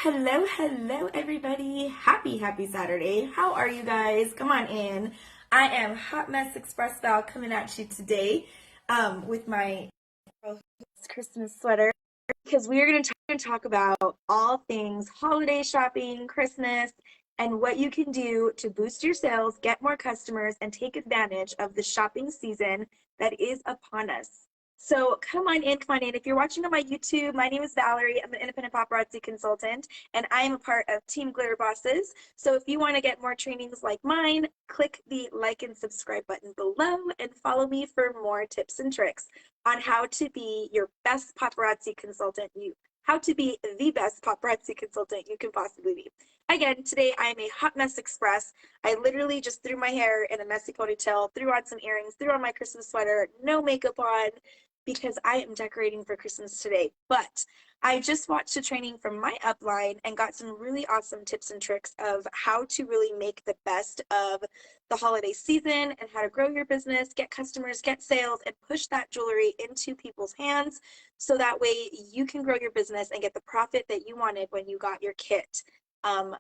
Hello, everybody. Happy Saturday. How are you guys? Come on in. I am Hot Mess Express Val coming at you today with my Christmas sweater because we are going to talk about all things holiday shopping, Christmas, and what you can do to boost your sales, get more customers, and take advantage of the shopping season that is upon us. So come on in, come on in. If you're watching on my YouTube, my name is Valerie. I'm an independent paparazzi consultant, and I am a part of Team Glitter Bosses. So if you want to get more trainings like mine, click the like and subscribe button below and follow me for more tips and tricks on how to be your best paparazzi consultant, how to be the best paparazzi consultant you can possibly be. Again, today I am a hot mess express. I literally just threw my hair in a messy ponytail, threw on some earrings, threw on my Christmas sweater, no makeup on, because I am decorating for Christmas today. But I just watched a training from my upline and got some really awesome tips and tricks of how to really make the best of the holiday season and how to grow your business, get customers, get sales, and push that jewelry into people's hands so that way you can grow your business and get the profit that you wanted when you got your kit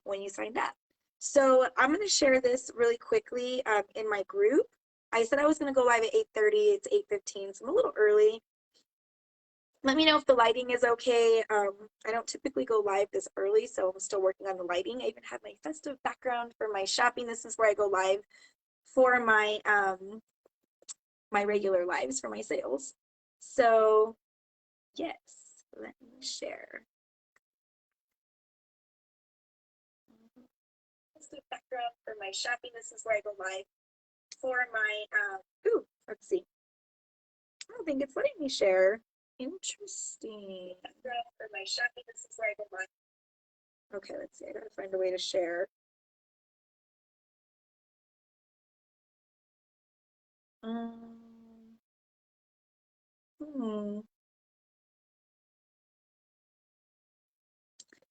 when you signed up. So I'm going to share this really quickly in my group. I said I was going to go live at 8:30. It's 8:15, so I'm a little early. Let me know if the lighting is okay. I don't typically go live this early, so I'm still working on the lighting. I even have my festive background for my shopping. This is where I go live for my my regular lives for my sales. So yes, let me share. Festive background for my shopping. This is where I go live for my let's see. I don't think it's letting me share. Interesting. For my shopping, this is where I go live. Okay, let's see. I gotta find a way to share. Hmm.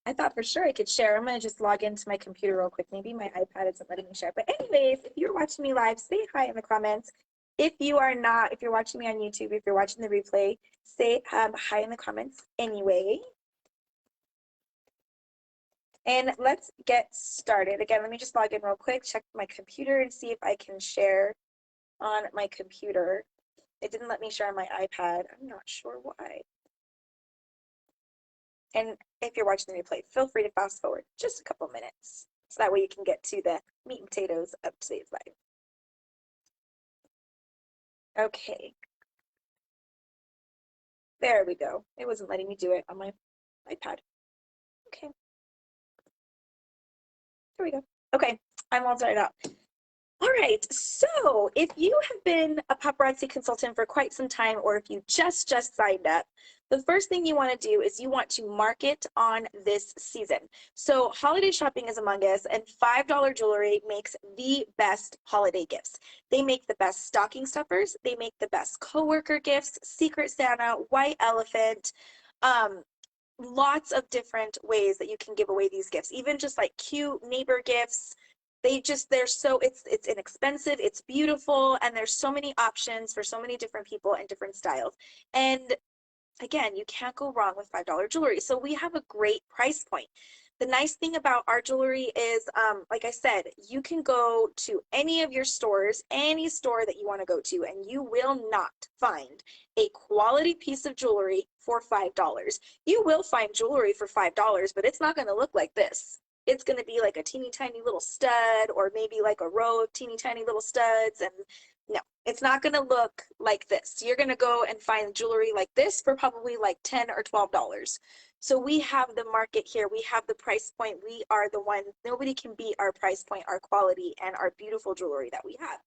I thought for sure I could share. I'm gonna just log into my computer real quick. Maybe my iPad isn't letting me share. But anyways, if you're watching me live, say hi in the comments. If you are not, if you're watching me on YouTube, if you're watching the replay, say hi in the comments anyway. And let's get started. Again, let me just log in real quick, check my computer and see if I can share on my computer. It didn't let me share on my iPad. I'm not sure why. And if you're watching the replay, feel free to fast forward just a couple minutes. So that way you can get to the meat and potatoes of today's live. Okay. There we go. It wasn't letting me do it on my iPad. Okay. There we go. Okay. I'm all started out. All right, so if you have been a paparazzi consultant for quite some time, or if you just signed up, the first thing you want to do is you want to market on this season. So holiday shopping is among us, and $5 jewelry makes the best holiday gifts. They make the best stocking stuffers. They make the best coworker gifts, Secret Santa, white elephant, lots of different ways that you can give away these gifts, even just like cute neighbor gifts. They're so, it's inexpensive, it's beautiful, and there's so many options for so many different people and different styles. And again, you can't go wrong with $5 jewelry. So we have a great price point. The nice thing about our jewelry is, like I said, you can go to any of your stores, any store that you want to go to, and you will not find a quality piece of jewelry for $5. You will find jewelry for $5, but it's not going to look like this. It's going to be like a teeny tiny little stud, or maybe like a row of teeny tiny little studs, and no, it's not going to look like this. You're going to go and find jewelry like this for probably like $10 or $12. So we have the market here. We have the price point. We are the one. Nobody can beat our price point, our quality, and our beautiful jewelry that we have.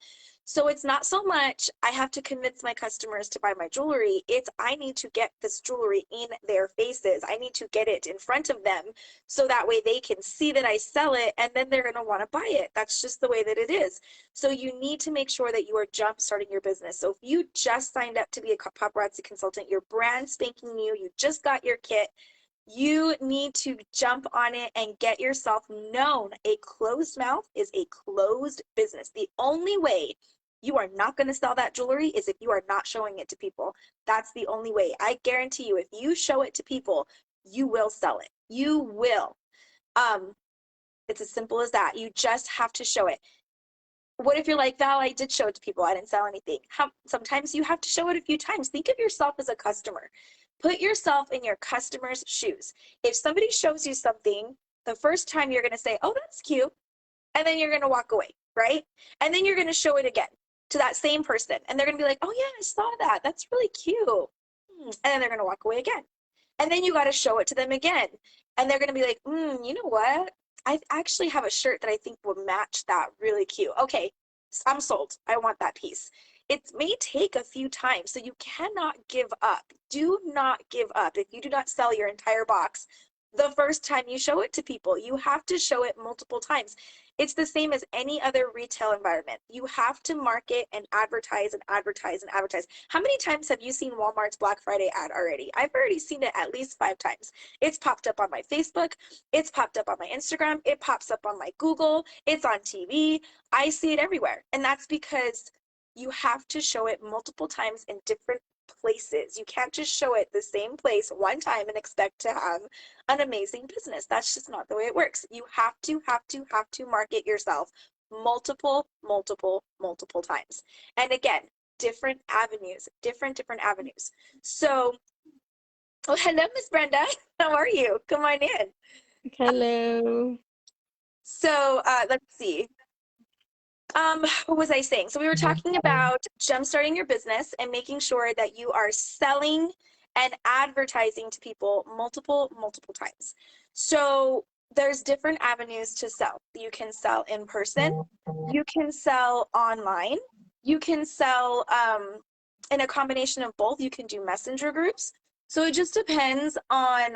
So it's not so much I have to convince my customers to buy my jewelry. It's I need to get this jewelry in their faces. I need to get it in front of them so that way they can see that I sell it, and then they're going to want to buy it. That's just the way that it is. So you need to make sure that you are jump starting your business. So if you just signed up to be a paparazzi consultant, you're brand spanking new, you just got your kit, you need to jump on it and get yourself known. A closed mouth is a closed business. The only way you are not going to sell that jewelry is if you are not showing it to people. That's the only way. I guarantee you, if you show it to people, you will sell it. You will. It's as simple as that. You just have to show it. What if you're like, Val, I did show it to people, I didn't sell anything? Sometimes you have to show it a few times. Think of yourself as a customer. Put yourself in your customer's shoes. If somebody shows you something, the first time you're going to say, oh, that's cute. And then you're going to walk away, right? And then you're going to show it again to that same person. And they're going to be like, oh, yeah, I saw that. That's really cute. And then they're going to walk away again. And then you got to show it to them again. And they're going to be like, you know what? I actually have a shirt that I think will match that really cute. Okay, I'm sold. I want that piece. It may take a few times, so you cannot give up. Do not give up. If you do not sell your entire box the first time you show it to people, you have to show it multiple times. It's the same as any other retail environment. You have to market and advertise and advertise and advertise. How many times have you seen Walmart's Black Friday ad already? I've already seen it at least 5 times. It's popped up on my Facebook. It's popped up on my Instagram. It pops up on my Google. It's on TV. I see it everywhere. And that's because you have to show it multiple times in different places. You can't just show it the same place one time and expect to have an amazing business. That's just not the way it works. You have to market yourself multiple times. And again, different avenues, different avenues. So, oh, hello, Miss Brenda. How are you? Come on in. Hello. So let's see. What was I saying? So we were talking about jumpstarting your business and making sure that you are selling and advertising to people multiple times. So there's different avenues to sell. You can sell in person, you can sell online, you can sell in a combination of both. You can do messenger groups. So it just depends on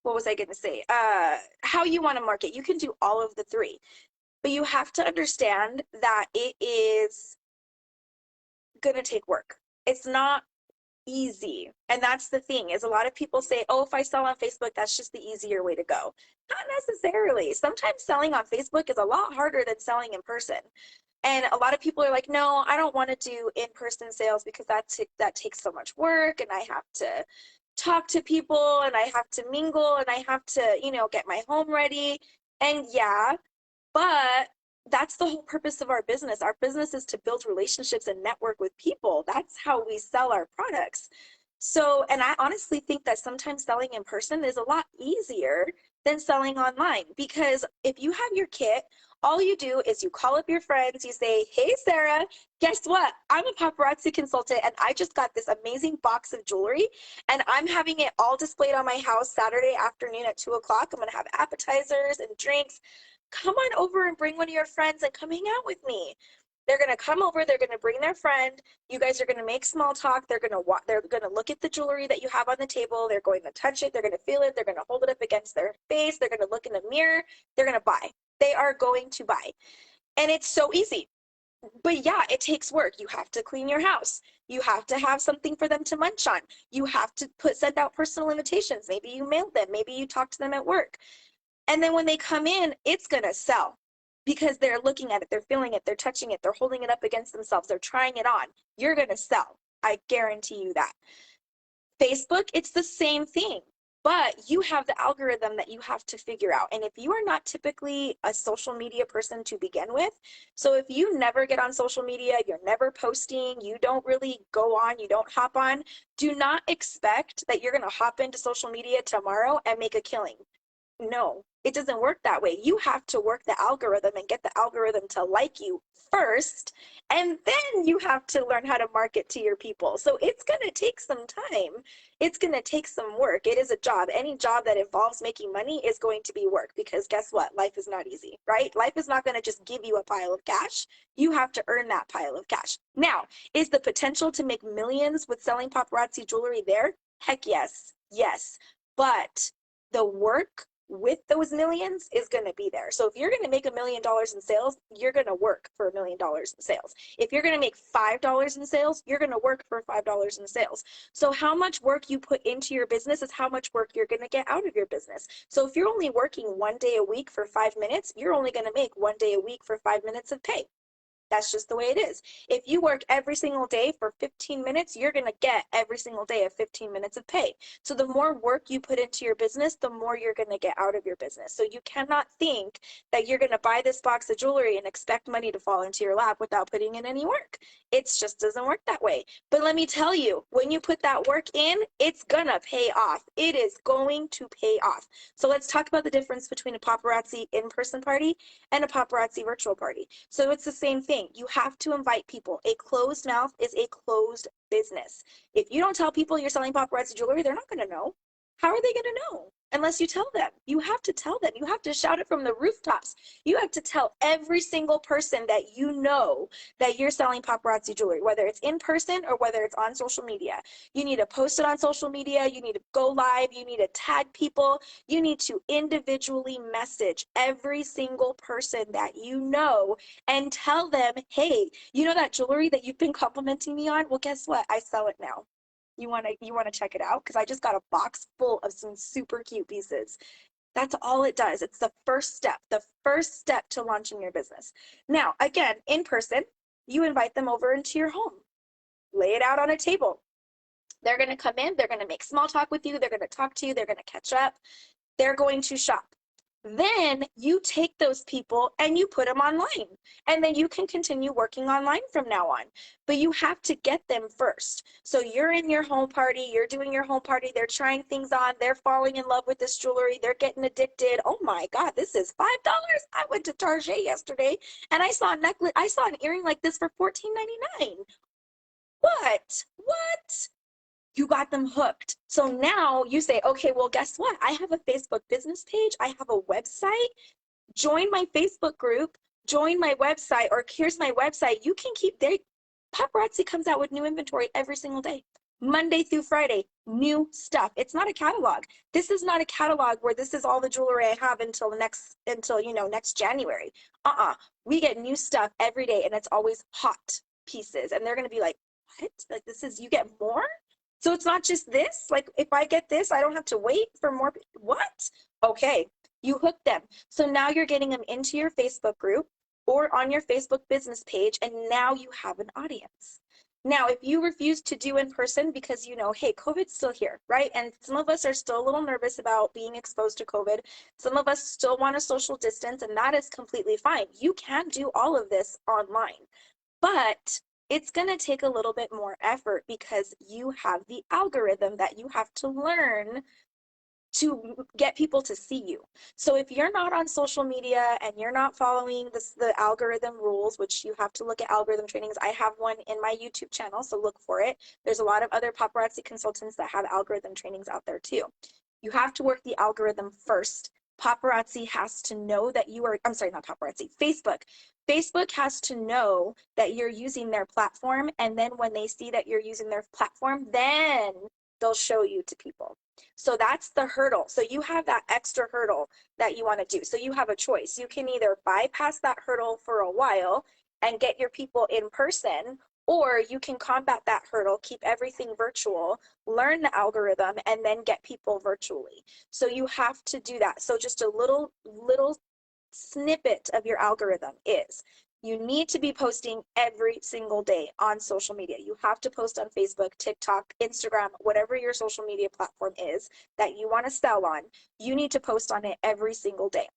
what was I going to say? How you want to market. You can do all of the three. But you have to understand that it is going to take work. It's not easy. And that's the thing, is a lot of people say, oh, if I sell on Facebook, that's just the easier way to go. Not necessarily. Sometimes selling on Facebook is a lot harder than selling in person. And a lot of people are like, no, I don't want to do in-person sales because that takes so much work, and I have to talk to people, and I have to mingle, and I have to, get my home ready. And yeah, but that's the whole purpose of our business. Our business is to build relationships and network with people. That's how we sell our products. So, and I honestly think that sometimes selling in person is a lot easier than selling online, because if you have your kit, all you do is you call up your friends, you say, hey, Sarah, guess what? I'm a paparazzi consultant and I just got this amazing box of jewelry and I'm having it all displayed on my house Saturday afternoon at 2 o'clock. I'm going to have appetizers and drinks. Come on over and bring one of your friends and come hang out with me. They're going to come over, they're going to bring their friend. You guys are going to make small talk. They're going to look at the jewelry that you have on the table. They're going to touch it. They're going to feel it. They're going to hold it up against their face. They're going to look in the mirror. They're going to buy. They are going to buy. And it's so easy. But yeah, it takes work. You have to clean your house. You have to have something for them to munch on. You have to send out personal invitations. Maybe you mailed them. Maybe you talked to them at work. And then when they come in, it's going to sell because they're looking at it, they're feeling it, they're touching it, they're holding it up against themselves, they're trying it on. You're going to sell. I guarantee you that. Facebook, it's the same thing, but you have the algorithm that you have to figure out. And if you are not typically a social media person to begin with, so if you never get on social media, you're never posting, you don't really go on, you don't hop on, do not expect that you're going to hop into social media tomorrow and make a killing. No, it doesn't work that way. You have to work the algorithm and get the algorithm to like you first, and then you have to learn how to market to your people. So it's going to take some time. It's going to take some work. It is a job. Any job that involves making money is going to be work, because guess what? Life is not easy, right? Life is not going to just give you a pile of cash. You have to earn that pile of cash. Now, is the potential to make millions with selling paparazzi jewelry there? Heck yes. Yes. But the work with those millions is going to be there. So if you're going to make $1 million in sales, you're going to work for $1 million in sales. If you're going to make $5 in sales, you're going to work for $5 in sales. So how much work you put into your business is how much work you're going to get out of your business. So if you're only working 1 day a week for 5 minutes, you're only going to make 1 day a week for 5 minutes of pay. That's just the way it is. If you work every single day for 15 minutes, you're going to get every single day of 15 minutes of pay. So the more work you put into your business, the more you're going to get out of your business. So you cannot think that you're going to buy this box of jewelry and expect money to fall into your lap without putting in any work. It just doesn't work that way. But let me tell you, when you put that work in, it's going to pay off. It is going to pay off. So let's talk about the difference between a paparazzi in-person party and a paparazzi virtual party. So it's the same thing. You have to invite people. A closed mouth is a closed business. If you don't tell people you're selling paparazzi jewelry, they're not going to know. How are they going to know? Unless you tell them. You have to tell them. You have to shout it from the rooftops. You have to tell every single person that you know that you're selling paparazzi jewelry, whether it's in person or whether it's on social media. You need to post it on social media. You need to go live. You need to tag people. You need to individually message every single person that you know and tell them, hey, you know that jewelry that you've been complimenting me on? Well, guess what? I sell it now. You want to check it out? Because I just got a box full of some super cute pieces. That's all it does. It's the first step to launching your business. Now, again, in person, you invite them over into your home. Lay it out on a table. They're going to come in. They're going to make small talk with you. They're going to talk to you. They're going to catch up. They're going to shop. Then you take those people and you put them online, and then you can continue working online from now on. But you have to get them first. So you're in your home party, you're doing your home party, they're trying things on, they're falling in love with this jewelry, they're getting addicted. Oh my God, this is $5. I went to Target yesterday and I saw an earring like this for $14.99. What? You got them hooked. So now you say, okay, well, guess what? I have a Facebook business page. I have a website. Join my Facebook group, join my website, or here's my website. You can keep there. Paparazzi comes out with new inventory every single day. Monday through Friday, new stuff. It's not a catalog. This is not a catalog where this is all the jewelry I have until next January. We get new stuff every day, and it's always hot pieces. And they're going to be like, what? Like, you get more? So it's not just this. Like, if I get this, I don't have to wait for more. What? Okay, you hook them. So now you're getting them into your Facebook group or on your Facebook business page, and now you have an audience. Now, if you refuse to do in person because you know, hey, COVID's still here, right? And some of us are still a little nervous about being exposed to COVID. Some of us still want a social distance, and that is completely fine. You can do all of this online, but it's going to take a little bit more effort because you have the algorithm that you have to learn to get people to see you. So if you're not on social media and you're not following the algorithm rules, which you have to look at algorithm trainings, I have one in my YouTube channel, so look for it. There's a lot of other paparazzi consultants that have algorithm trainings out there too. You have to work the algorithm first. Paparazzi has to know that you are, I'm sorry, not paparazzi, Facebook. Facebook has to know that you're using their platform, and then when they see that you're using their platform, then they'll show you to people. So that's the hurdle. So you have that extra hurdle that you want to do. So you have a choice. You can either bypass that hurdle for a while and get your people in person, or you can combat that hurdle, keep everything virtual, learn the algorithm, and then get people virtually. So you have to do that. So just a little snippet of your algorithm is you need to be posting every single day on social media. You have to post on Facebook, TikTok, Instagram, whatever your social media platform is that you want to sell on. You need to post on it every single day.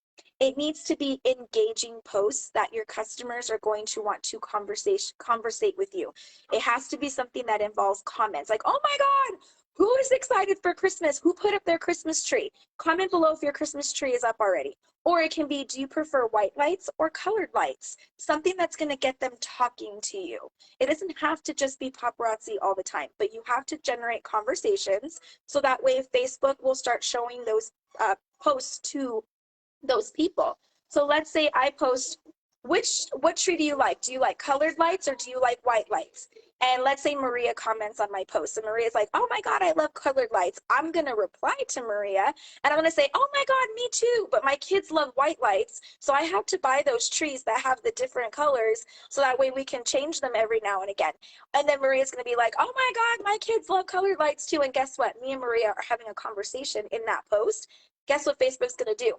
It needs to be engaging posts that your customers are going to want to conversate with you. It has to be something that involves comments like, oh my God, who is excited for Christmas? Who put up their Christmas tree? Comment below if your Christmas tree is up already. Or it can be, do you prefer white lights or colored lights? Something that's going to get them talking to you. It doesn't have to just be paparazzi all the time, but you have to generate conversations so that way Facebook will start showing those posts to those people. So let's say I post, what tree do you like? Do you like colored lights or do you like white lights? And let's say Maria comments on my post and Maria's like, oh my God, I love colored lights. I'm going to reply to Maria and I'm going to say, oh my God, me too. But my kids love white lights. So I have to buy those trees that have the different colors so that way we can change them every now and again. And then Maria's going to be like, oh my God, my kids love colored lights too. And guess what? Me and Maria are having a conversation in that post. Guess what Facebook's going to do?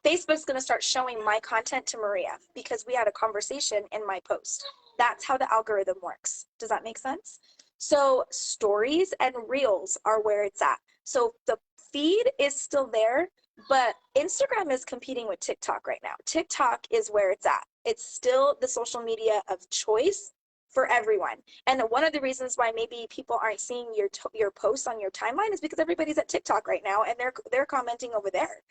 Facebook's going to start showing my content to Maria because we had a conversation in my post. That's how the algorithm works. Does that make sense? So stories and reels are where it's at. So the feed is still there, but Instagram is competing with TikTok right now. TikTok is where it's at. It's still the social media of choice for everyone. And one of the reasons why maybe people aren't seeing your posts on your timeline is because everybody's at TikTok right now and they're commenting over there.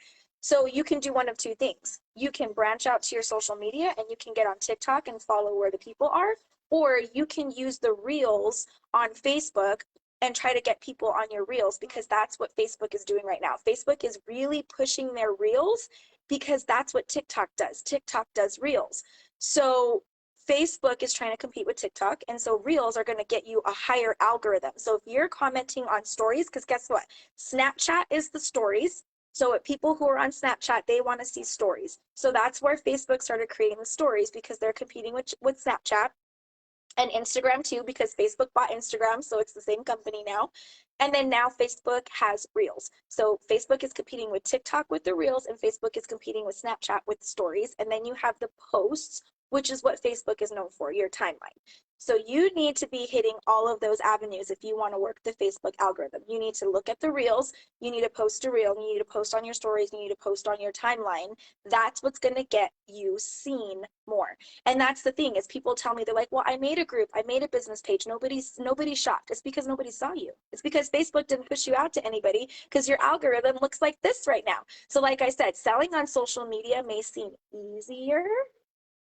So you can do one of two things. You can branch out to your social media and you can get on TikTok and follow where the people are, or you can use the reels on Facebook and try to get people on your reels, because that's what Facebook is doing right now. Facebook is really pushing their reels because that's what TikTok does. TikTok does reels. So Facebook is trying to compete with TikTok, and so reels are going to get you a higher algorithm. So if you're commenting on stories, because guess what? Snapchat is the stories. So people who are on Snapchat, they want to see stories. So that's where Facebook started creating the stories, because they're competing with Snapchat and Instagram too, because Facebook bought Instagram. So it's the same company now. And then now Facebook has Reels. So Facebook is competing with TikTok with the Reels, and Facebook is competing with Snapchat with the stories. And then you have the posts, which is what Facebook is known for, your timeline. So you need to be hitting all of those avenues if you want to work the Facebook algorithm. You need to look at the reels, you need to post a reel, you need to post on your stories, you need to post on your timeline. That's what's going to get you seen more. And that's the thing, is people tell me, they're like, well, I made a group, I made a business page, nobody's shocked. It's because nobody saw you. It's because Facebook didn't push you out to anybody, because your algorithm looks like this right now. So like I said, selling on social media may seem easier,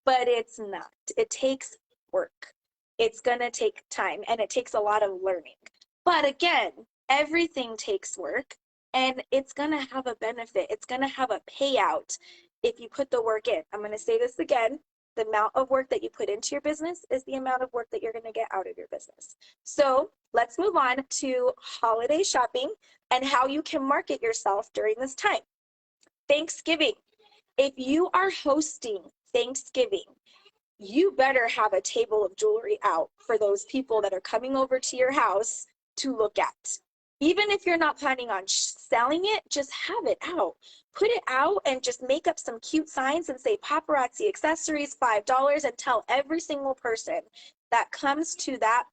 but it's not. It takes work. It's going to take time, and it takes a lot of learning. But again, everything takes work, and it's going to have a benefit. It's going to have a payout if you put the work in. I'm going to say this again. The amount of work that you put into your business is the amount of work that you're going to get out of your business. So let's move on to holiday shopping and how you can market yourself during this time. Thanksgiving. If you are hosting Thanksgiving, you better have a table of jewelry out for those people that are coming over to your house to look at. Even if you're not planning on selling it, just have it out. Put it out and just make up some cute signs and say paparazzi accessories, $5, and tell every single person that comes to that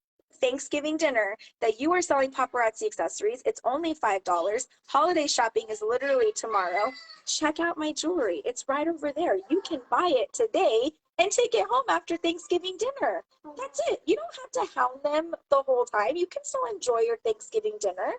Thanksgiving dinner that you are selling paparazzi accessories. It's only $5. Holiday shopping is literally tomorrow. Check out my jewelry. It's right over there. You can buy it today and take it home after Thanksgiving dinner. That's it. You don't have to hound them the whole time. You can still enjoy your Thanksgiving dinner,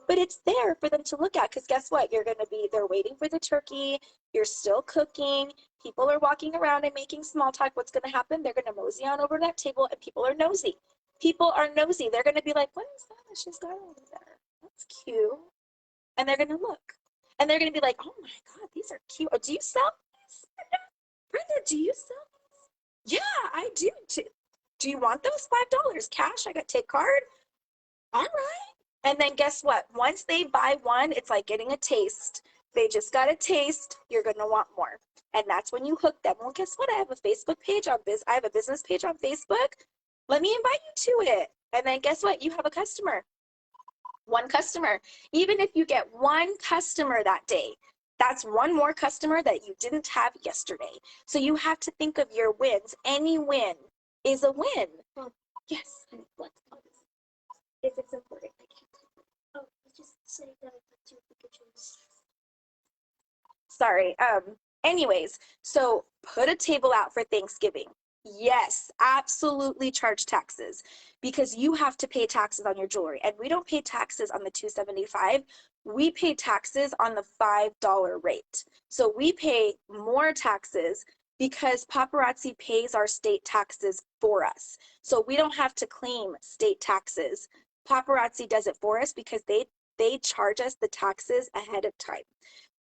but it's there for them to look at, because guess what? You're going to be there waiting for the turkey. You're still cooking. People are walking around and making small talk. What's going to happen? They're going to mosey on over to that table, and people are nosy. People are nosy. They're going to be like, what is that she's got over there? That's cute. And they're going to look. And they're going to be like, oh my God, these are cute. Oh, do you sell these? Brenda, do you sell? Yeah, I do. Do you want those $5 cash? I got take card. All right. And then guess what? Once they buy one, it's like getting a taste. They just got a taste. You're going to want more. And that's when you hook them. Well, guess what? I have a Facebook page on I have a business page on Facebook. Let me invite you to it. And then guess what? You have a customer. One customer. Even if you get one customer that day, that's one more customer that you didn't have yesterday. So you have to think of your wins. Any win is a win. Yes. If it's important. Oh, just say that I put two pictures. Sorry. Anyways, so put a table out for Thanksgiving. Yes, absolutely charge taxes, because you have to pay taxes on your jewelry, and we don't pay taxes on the $275. We pay taxes on the $5 rate. So we pay more taxes because paparazzi pays our state taxes for us. So we don't have to claim state taxes. Paparazzi does it for us because they charge us the taxes ahead of time.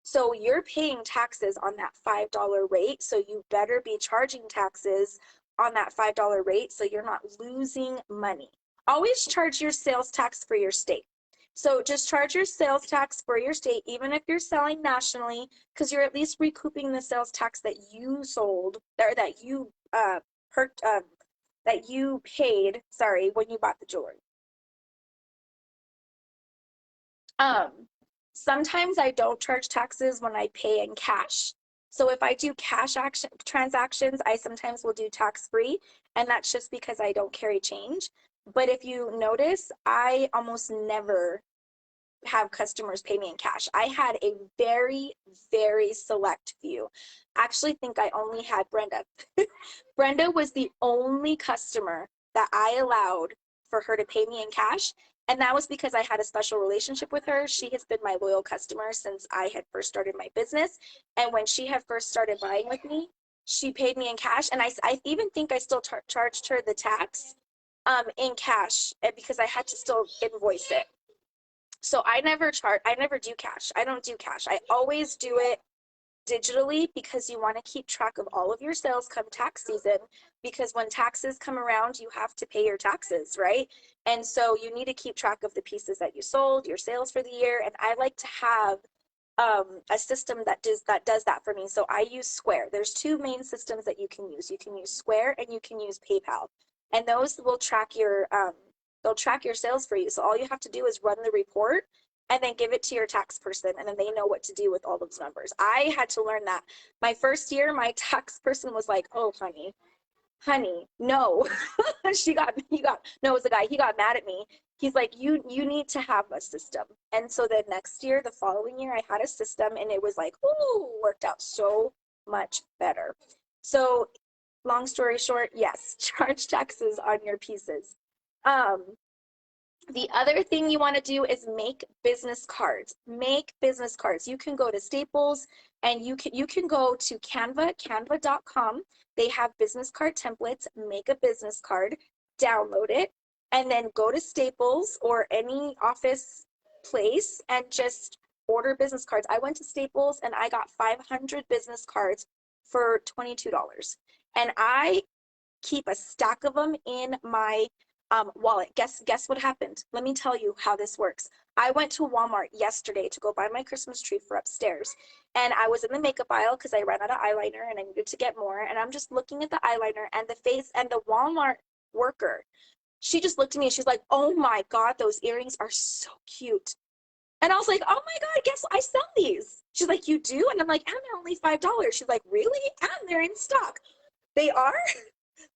So you're paying taxes on that $5 rate. So you better be charging taxes on that $5 rate so you're not losing money. Always charge your sales tax for your state. So just charge your sales tax for your state, even if you're selling nationally, because you're at least recouping the sales tax that you sold, or that you that you paid, sorry, when you bought the jewelry. Sometimes I don't charge taxes when I pay in cash. So if I do cash action transactions, I sometimes will do tax-free, and that's just because I don't carry change. But if you notice, I almost never have customers pay me in cash. I had a very, very select few. Actually think I only had Brenda. Brenda was the only customer that I allowed for her to pay me in cash. And that was because I had a special relationship with her. She has been my loyal customer since I had first started my business. And when she had first started buying with me, she paid me in cash. And I even think I still charged her the tax in cash because I had to still invoice it. So I never do cash. I don't do cash. I always do it digitally because you want to keep track of all of your sales come tax season, because when taxes come around, you have to pay your taxes, right? And so you need to keep track of the pieces that you sold, your sales for the year. And I like to have a system that does that for me. So I use Square. There's two main systems that you can use. You can use Square and you can use PayPal. And those will track your they'll track your sales for you. So all you have to do is run the report and then give it to your tax person, and then they know what to do with all those numbers. I had to learn that. My first year, my tax person was like, "Oh, honey, no." No, it was a guy. He got mad at me. He's like, you need to have a system. And so the next year, the following year, I had a system, and it was like, ooh, worked out so much better. So long story short, yes, charge taxes on your pieces. Um, the other thing you want to do is make business cards. Make business cards. You can go to Staples and you can go to canva.com. They have business card templates. Make a business card, download it, and then go to Staples or any office place and just order business cards. I went to Staples and I got 500 business cards for $22. And I keep a stack of them in my wallet. Guess what happened? Let me tell you how this works. I went to Walmart yesterday to go buy my Christmas tree for upstairs, and I was in the makeup aisle because I ran out of eyeliner and I needed to get more. And I'm just looking at the eyeliner and the face, and the Walmart worker, she just looked at me and she's like, "Oh my God, those earrings are so cute." And I was like, "Oh my God, guess what? I sell these." She's like, "You do?" And I'm like, "And they're only $5." She's like, "Really? And they're in stock." They are?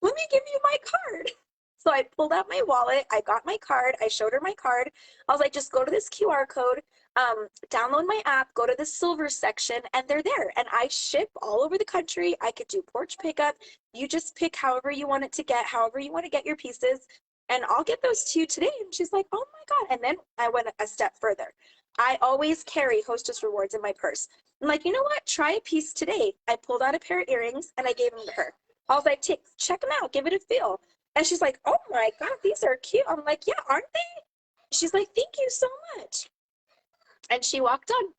Let me give you my card. So I pulled out my wallet. I got my card. I showed her my card. I was like, just go to this QR code, download my app, go to the silver section, and they're there. And I ship all over the country. I could do porch pickup. You just pick however you want it to get, however you want to get your pieces, and I'll get those to you today. And she's like, "Oh my God." And then I went a step further. I always carry Hostess rewards in my purse. I'm like, "You know what? Try a piece today." I pulled out a pair of earrings and I gave them to her. I was like, check them out, give it a feel. And she's like, "Oh my God, these are cute." I'm like, "Yeah, aren't they?" She's like, "Thank you so much." And she walked on.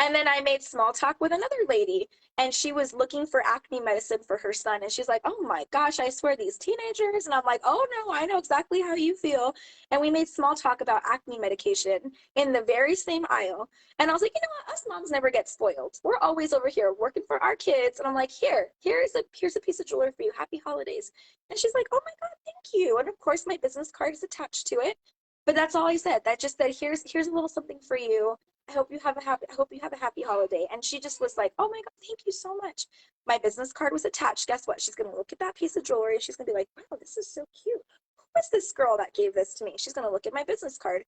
And then I made small talk with another lady, and she was looking for acne medicine for her son. And she's like, "Oh my gosh, I swear these teenagers." And I'm like, "Oh no, I know exactly how you feel." And we made small talk about acne medication in the very same aisle. And I was like, "You know what? Us moms never get spoiled. We're always over here working for our kids." And I'm like, here's a piece of jewelry for you. Happy holidays." And she's like, "Oh my God, thank you." And of course my business card is attached to it. But that's all I said. That just said, here's a little something for you. I hope you have a happy holiday." And she just was like, "Oh my God, thank you so much." My business card was attached. Guess what? She's gonna look at that piece of jewelry and she's gonna be like, "Wow, this is so cute. Who is this girl that gave this to me?" She's gonna look at my business card.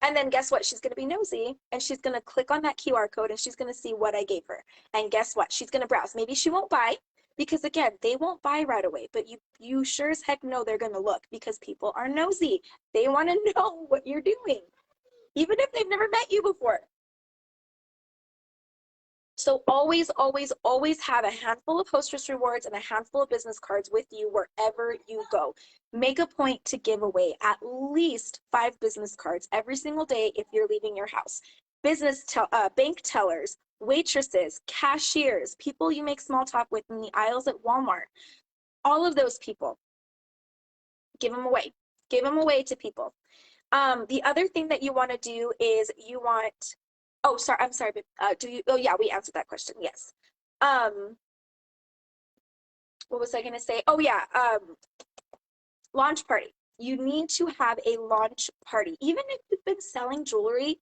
And then guess what? She's gonna be nosy and she's gonna click on that QR code and she's gonna see what I gave her. And guess what? She's gonna browse. Maybe she won't buy, because again, they won't buy right away, but you sure as heck know they're gonna look, because people are nosy. They want to know what you're doing, even if they've never met you before. So always, always, always have a handful of Hostess rewards and a handful of business cards with you wherever you go. Make a point to give away at least 5 business cards every single day if you're leaving your house. Bank tellers, waitresses, cashiers, people you make small talk with in the aisles at Walmart, all of those people, give them away. Give them away to people. The other thing that you want to do is you want, oh, sorry, I'm sorry, but oh yeah, we answered that question, yes. What was I gonna say? Oh yeah, launch party. You need to have a launch party. Even if you've been selling jewelry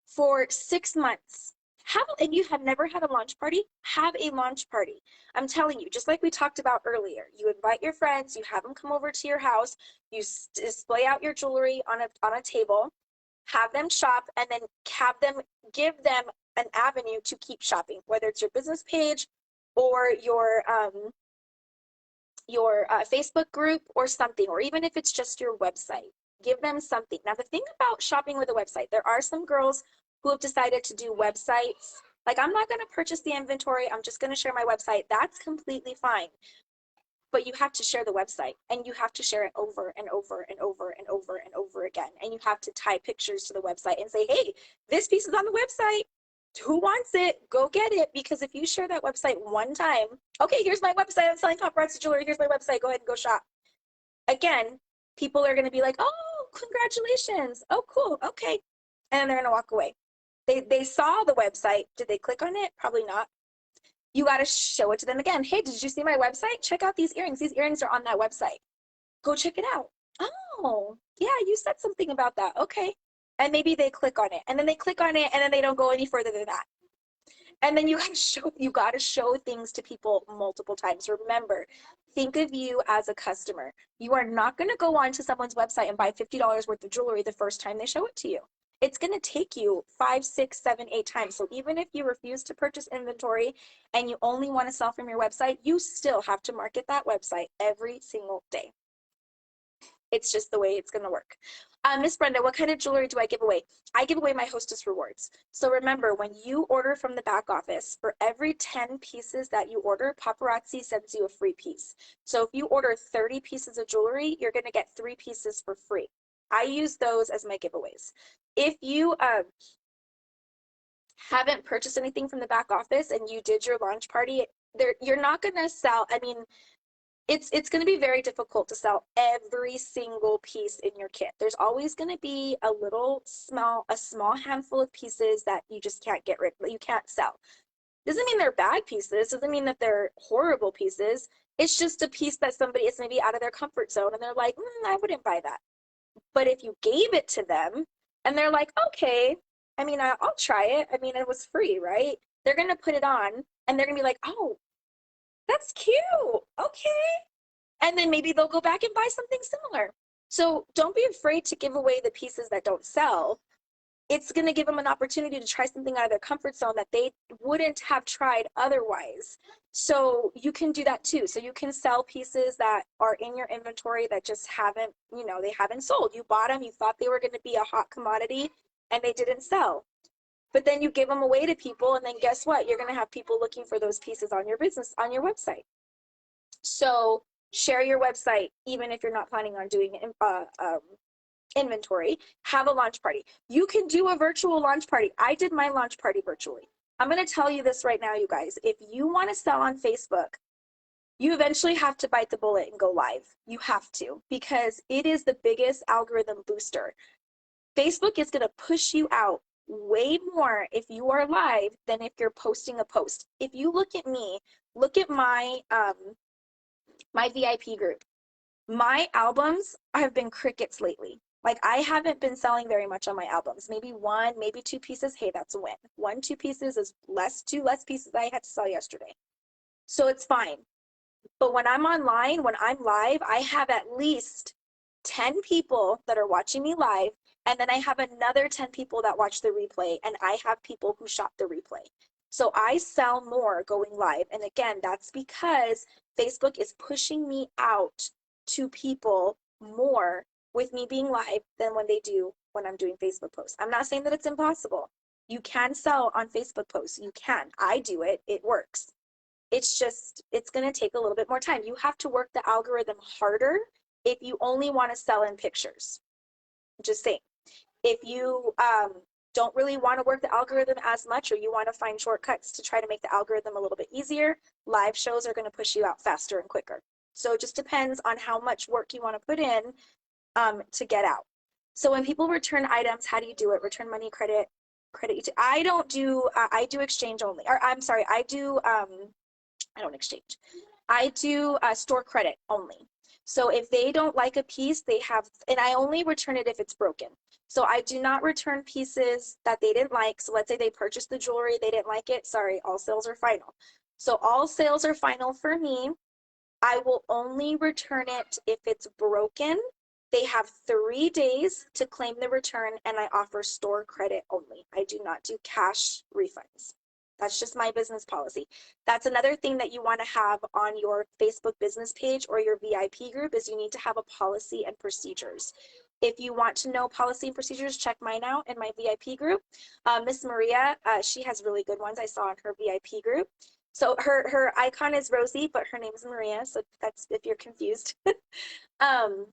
for 6 months, and you have never had a launch party, have a launch party. I'm telling you, just like we talked about earlier, you invite your friends, you have them come over to your house, you display out your jewelry on a table, have them shop, and then give them an avenue to keep shopping, whether it's your business page or your Facebook group or something, or even if it's just your website. Give them something. Now, the thing about shopping with a website, there are some girls who have decided to do websites. Like, I'm not going to purchase the inventory. I'm just going to share my website. That's completely fine. But you have to share the website, and you have to share it over and over and over and over and over again. And you have to tie pictures to the website and say, hey, this piece is on the website. Who wants it? Go get it. Because if you share that website one time, okay, here's my website. I'm selling paparazzi jewelry. Here's my website. Go ahead and go shop. Again, people are going to be like, oh, congratulations. Oh, cool. Okay. And they're going to walk away. They saw the website. Did they click on it? Probably not. You got to show it to them again. Hey, did you see my website? Check out these earrings. These earrings are on that website. Go check it out. Oh, yeah, you said something about that. Okay. And maybe they click on it, and then they click on it, and then they don't go any further than that. And then you got to show things to people multiple times. Remember, think of you as a customer. You are not going to go onto someone's website and buy $50 worth of jewelry the first time they show it to you. It's going to take you 5, 6, 7, 8 times. So even if you refuse to purchase inventory and you only want to sell from your website, you still have to market that website every single day. It's just the way it's going to work. Miss Brenda, what kind of jewelry do I give away? I give away my Hostess Rewards. So remember, when you order from the back office, for every 10 pieces that you order, Paparazzi sends you a free piece. So if you order 30 pieces of jewelry, you're going to get 3 pieces for free. I use those as my giveaways. If you haven't purchased anything from the back office and you did your launch party, you're not going to sell, I mean, it's going to be very difficult to sell every single piece in your kit. There's always going to be a small handful of pieces that you just can't get rid of, you can't sell. Doesn't mean they're bad pieces, doesn't mean that they're horrible pieces. It's just a piece that somebody is maybe out of their comfort zone and they're like, I wouldn't buy that. But if you gave it to them and they're like, okay, I mean, I'll try it. I mean, it was free, right? They're going to put it on and they're going to be like, oh, that's cute. Okay. And then maybe they'll go back and buy something similar. So don't be afraid to give away the pieces that don't sell. It's going to give them an opportunity to try something out of their comfort zone that they wouldn't have tried otherwise. So you can do that too. So you can sell pieces that are in your inventory that just haven't, they haven't sold. You bought them, you thought they were going to be a hot commodity, and they didn't sell. But then you give them away to people, and then guess what? You're going to have people looking for those pieces on your website. So share your website, even if you're not planning on doing inventory. Have a launch party. You can do a virtual launch party. I did my launch party virtually. I'm going to tell you this right now, you guys. If you want to sell on Facebook, you eventually have to bite the bullet and go live. You have to, because it is the biggest algorithm booster. Facebook is going to push you out way more if you are live than if you're posting a post. If you look at me, look at my my VIP group. My albums have been crickets lately. Like, I haven't been selling very much on my albums. Maybe 1, maybe 2 pieces. Hey, that's a win. 1, 2 pieces is two less pieces I had to sell yesterday. So it's fine. But when I'm online, when I'm live, I have at least 10 people that are watching me live, and then I have another 10 people that watch the replay, and I have people who shop the replay. So I sell more going live. And again, that's because Facebook is pushing me out to people more with me being live than when they do when I'm doing Facebook posts. I'm not saying that it's impossible. You can sell on Facebook posts. You can. I do it. It works. It's just, it's going to take a little bit more time. You have to work the algorithm harder if you only want to sell in pictures. Just saying. If you don't really want to work the algorithm as much, or you want to find shortcuts to try to make the algorithm a little bit easier, live shows are going to push you out faster and quicker. So it just depends on how much work you want to put in to get out. So when people return items, how do you do it? Return money, credit. I don't do, I do exchange only. Or I'm sorry, I don't exchange. I do store credit only. So if they don't like a piece, they have, and I only return it if it's broken. So I do not return pieces that they didn't like. So let's say they purchased the jewelry, they didn't like it. Sorry, all sales are final. So all sales are final for me. I will only return it if it's broken. They have 3 days to claim the return, and I offer store credit only. I do not do cash refunds. That's just my business policy. That's another thing that you want to have on your Facebook business page or your VIP group is you need to have a policy and procedures. If you want to know policy and procedures, check mine out in my VIP group. Miss Maria, she has really good ones I saw in her VIP group. So her icon is Rosie, but her name is Maria. So that's if you're confused. um,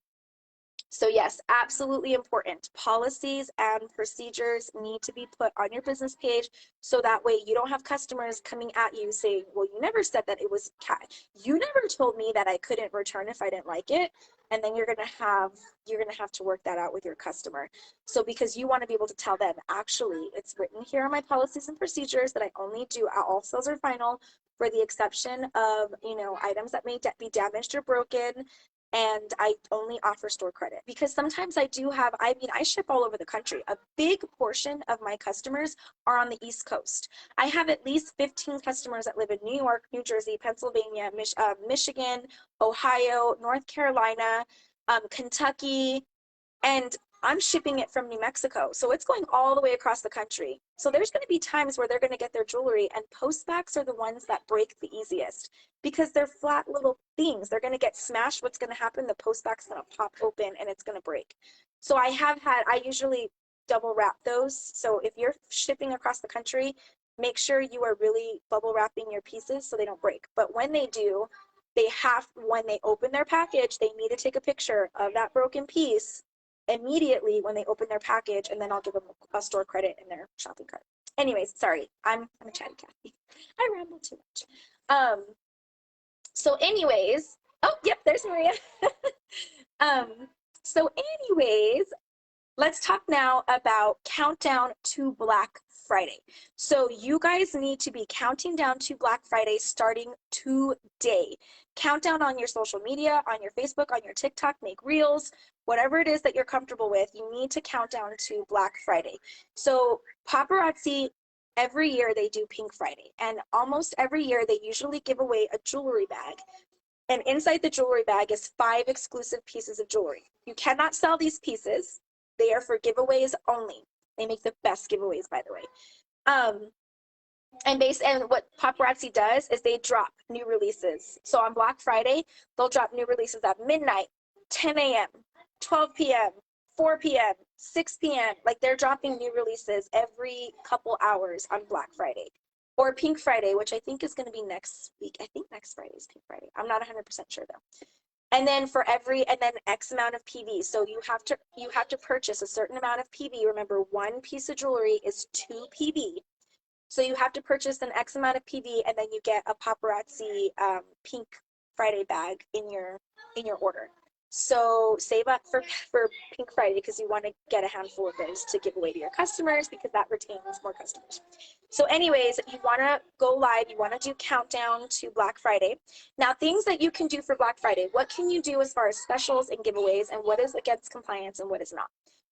so yes, absolutely important. Policies and procedures need to be put on your business page so that way you don't have customers coming at you saying, well, you never said that it was cat. You never told me that I couldn't return if I didn't like it. And then you're gonna have to work that out with your customer. So because you want to be able to tell them, actually, it's written here on my policies and procedures that I only do all sales are final for the exception of, items that may be damaged or broken, and I only offer store credit because sometimes I ship all over the country. A big portion of my customers are on the East Coast. I have at least 15 customers that live in New York, New Jersey, Pennsylvania, Michigan, Ohio, North Carolina, Kentucky, and I'm shipping it from New Mexico. So it's going all the way across the country. So there's going to be times where they're going to get their jewelry, and postbacks are the ones that break the easiest because they're flat little things. They're going to get smashed. What's going to happen? The postback's going to pop open and it's going to break. So I usually double wrap those. So if you're shipping across the country, make sure you are really bubble wrapping your pieces so they don't break. But when they do, when they open their package, they need to take a picture of that broken piece immediately when they open their package, and then I'll give them a store credit in their shopping cart. Anyways, sorry, I'm a chatty Cathy. I ramble too much. So anyways, oh, yep, there's Maria. um, so anyways, let's talk now about countdown to Black Friday. So you guys need to be counting down to Black Friday starting today. Countdown on your social media, on your Facebook, on your TikTok, make reels, whatever it is that you're comfortable with, you need to count down to Black Friday. So paparazzi, every year they do Pink Friday, and almost every year they usually give away a jewelry bag. And inside the jewelry bag is 5 exclusive pieces of jewelry. You cannot sell these pieces. They are for giveaways only. They make the best giveaways, by the way. And what paparazzi does is they drop new releases. So on Black Friday, they'll drop new releases at midnight, 10 a.m., 12 p.m., 4 p.m., 6 p.m. Like they're dropping new releases every couple hours on Black Friday. Or Pink Friday, which I think is going to be next week. I think next Friday is Pink Friday. I'm not 100% sure though. And then X amount of PV. So you have to purchase a certain amount of PV. Remember, one piece of jewelry is 2 PV. So you have to purchase an X amount of PV, and then you get a paparazzi Pink Friday bag in your order. So save up for Pink Friday because you want to get a handful of those to give away to your customers because that retains more customers. So anyways, you want to go live, you want to do countdown to Black Friday. Now, things that you can do for Black Friday, what can you do as far as specials and giveaways, and what is against compliance and what is not?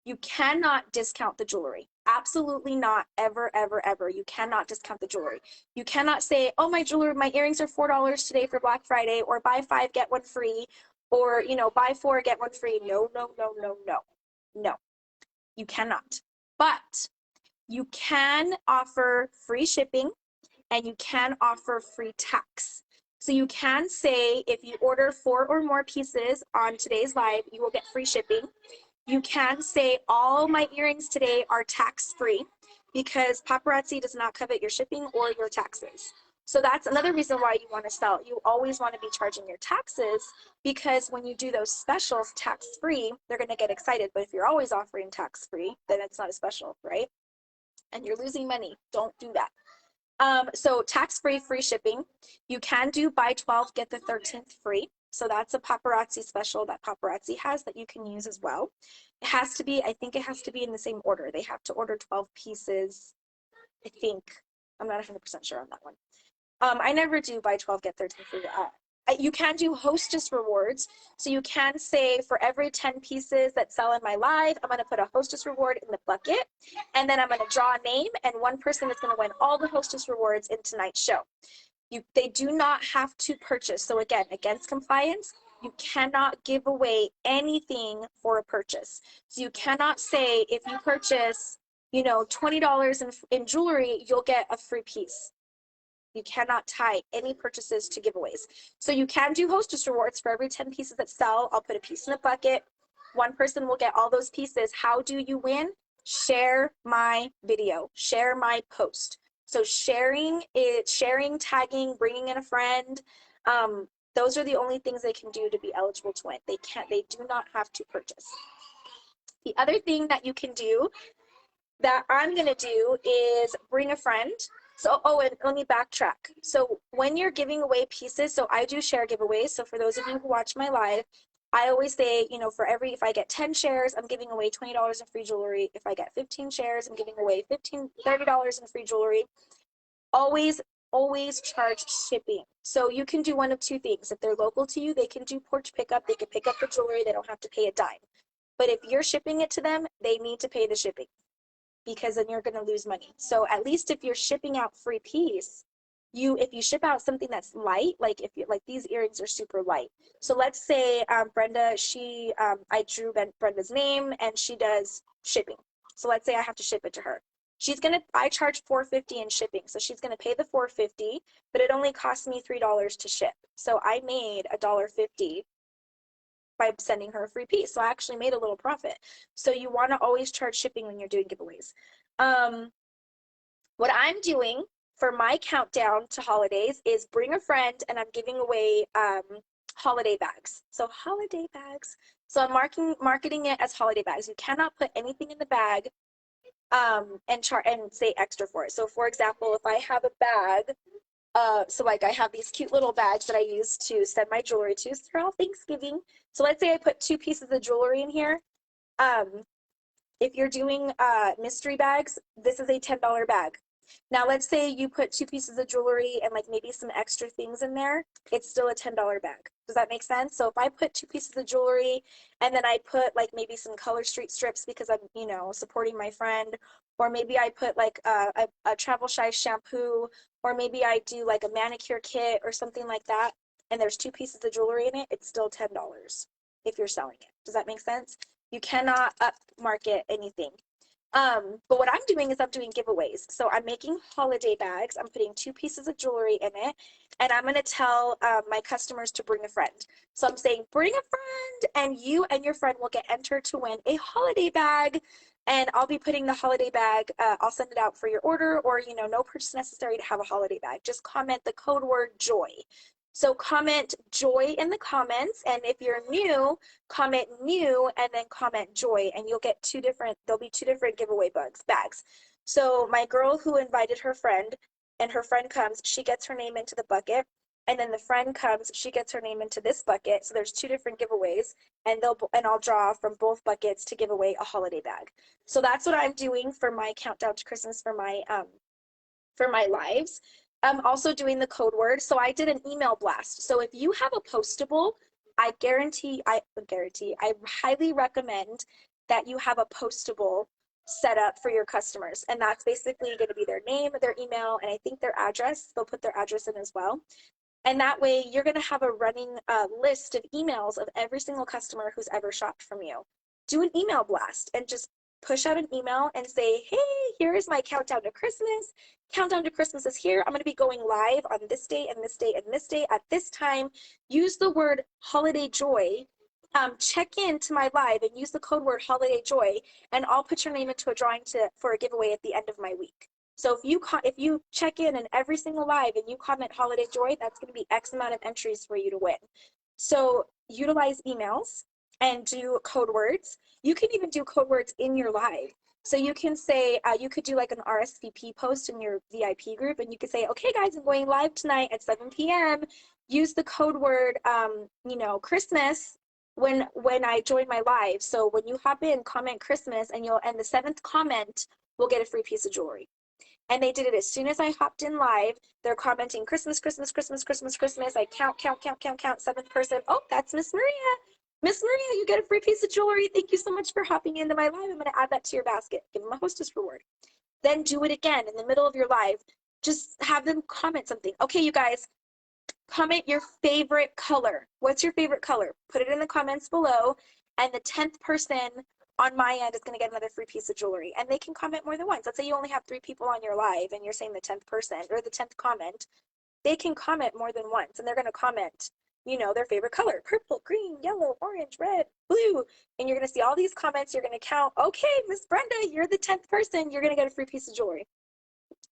You cannot discount the jewelry. Absolutely not, ever, ever, ever. You cannot discount the jewelry. You cannot say, oh, my earrings are $4 today for Black Friday, or buy 5, get 1 free, or, buy 4, get 1 free. No, no, no, no, no. No, you cannot. But you can offer free shipping and you can offer free tax. So you can say if you order 4 or more pieces on today's live, you will get free shipping. You can say all my earrings today are tax-free because paparazzi does not cover your shipping or your taxes. So that's another reason why you want to sell. You always want to be charging your taxes because when you do those specials tax-free, they're going to get excited. But if you're always offering tax-free, then it's not a special, right? And you're losing money. Don't do that. So tax-free, free shipping. You can do buy 12, get the 13th free. So that's a paparazzi special that paparazzi has that you can use as well. It has to be, I think it has to be in the same order. They have to order 12 pieces, I think. I'm not 100% sure on that one. I never do buy 12, get 13 free you can do hostess rewards. So you can say for every 10 pieces that sell in my live, I'm going to put a hostess reward in the bucket. And then I'm going to draw a name, and one person is going to win all the hostess rewards in tonight's show. They do not have to purchase. So again, against compliance, you cannot give away anything for a purchase. So you cannot say if you purchase, $20 in jewelry, you'll get a free piece. You cannot tie any purchases to giveaways. So you can do hostess rewards for every 10 pieces that sell. I'll put a piece in the bucket. One person will get all those pieces. How do you win? Share my video, share my post. So sharing, tagging, bringing in a friend. Those are the only things they can do to be eligible to win. They do not have to purchase. The other thing that you can do that I'm going to do is bring a friend. So, and let me backtrack. So when you're giving away pieces, so I do share giveaways. So for those of you who watch my live, I always say, if I get 10 shares, I'm giving away $20 in free jewelry. If I get 15 shares, I'm giving away $30 in free jewelry. Always charge shipping. So you can do one of two things. If they're local to you, they can do porch pickup. They can pick up the jewelry. They don't have to pay a dime. But if you're shipping it to them, they need to pay the shipping, because then you're going to lose money. So at least if you're shipping out free piece, if you ship out something that's light, like these earrings are super light. So let's say Brenda, I drew Brenda's name and she does shipping. So let's say I have to ship it to her. I charge $4.50 in shipping. So she's going to pay the $4.50, but it only cost me $3 to ship. So I made $1.50 by sending her a free piece. So I actually made a little profit. So you want to always charge shipping when you're doing giveaways. What I'm doing for my countdown to holidays is bring a friend, and I'm giving away holiday bags. So holiday bags. So I'm marketing it as holiday bags. You cannot put anything in the bag and say extra for it. So for example, if I have a bag, so like I have these cute little bags that I use to send my jewelry to. So they're all Thanksgiving. So let's say I put 2 pieces of jewelry in here. If you're doing mystery bags, this is a $10 bag. Now let's say you put 2 pieces of jewelry and like maybe some extra things in there, it's still a $10 bag. Does that make sense? So if I put 2 pieces of jewelry and then I put like maybe some Color Street strips because I'm, supporting my friend, or maybe I put like a Travel Shy shampoo, or maybe I do like a manicure kit or something like that, and there's 2 pieces of jewelry in it, it's still $10 if you're selling it. Does that make sense? You cannot upmarket anything. But what I'm doing is I'm doing giveaways. So I'm making holiday bags. I'm putting 2 pieces of jewelry in it, and I'm going to tell my customers to bring a friend. So I'm saying, bring a friend, and you and your friend will get entered to win a holiday bag. And I'll be putting the holiday bag, I'll send it out for your order, or, no purchase necessary to have a holiday bag. Just comment the code word JOY. So comment JOY in the comments, and if you're new, comment new and then comment JOY, and you'll get there'll be 2 different giveaway bags. So my girl who invited her friend, and her friend comes, she gets her name into the bucket, and then the friend comes, she gets her name into this bucket. So there's 2 different giveaways, and I'll draw from both buckets to give away a holiday bag. So that's what I'm doing for my countdown to Christmas for my lives. I'm also doing the code word. So I did an email blast. So if you have a postable, I highly recommend that you have a postable set up for your customers. And that's basically going to be their name, their email, and I think their address. They'll put their address in as well. And that way you're going to have a running list of emails of every single customer who's ever shopped from you. Do an email blast and just push out an email and say, hey, here is my countdown to Christmas. Countdown to Christmas is here. I'm going to be going live on this day and this day and this day at this time. Use the word holiday joy. Check in to my live and use the code word holiday joy, and I'll put your name into a drawing for a giveaway at the end of my week. So if you check in every single live and you comment holiday joy, that's going to be X amount of entries for you to win. So utilize emails and do code words. You can even do code words in your live. So you can say, you could do like an RSVP post in your VIP group, and you could say, okay guys, I'm going live tonight at 7 p.m. Use the code word, Christmas when I join my live. So when you hop in, comment Christmas, and the 7th comment will get a free piece of jewelry. And they did it as soon as I hopped in live. They're commenting Christmas, Christmas, Christmas, Christmas, Christmas. I count, count, count, count, count, seventh person. Oh, that's Miss Maria. Miss Maria, you get a free piece of jewelry. Thank you so much for hopping into my live. I'm going to add that to your basket. Give them a hostess reward. Then do it again in the middle of your live. Just have them comment something. Okay, you guys, comment your favorite color. What's your favorite color? Put it in the comments below, and the 10th person on my end is going to get another free piece of jewelry. And they can comment more than once. Let's say you only have 3 people on your live and you're saying the 10th person or the 10th comment. They can comment more than once, and they're going to comment, you know, their favorite color: purple, green, yellow, orange, red, blue. And you're going to see all these comments. You're going to count, okay, Miss Brenda, you're the 10th person. You're going to get a free piece of jewelry.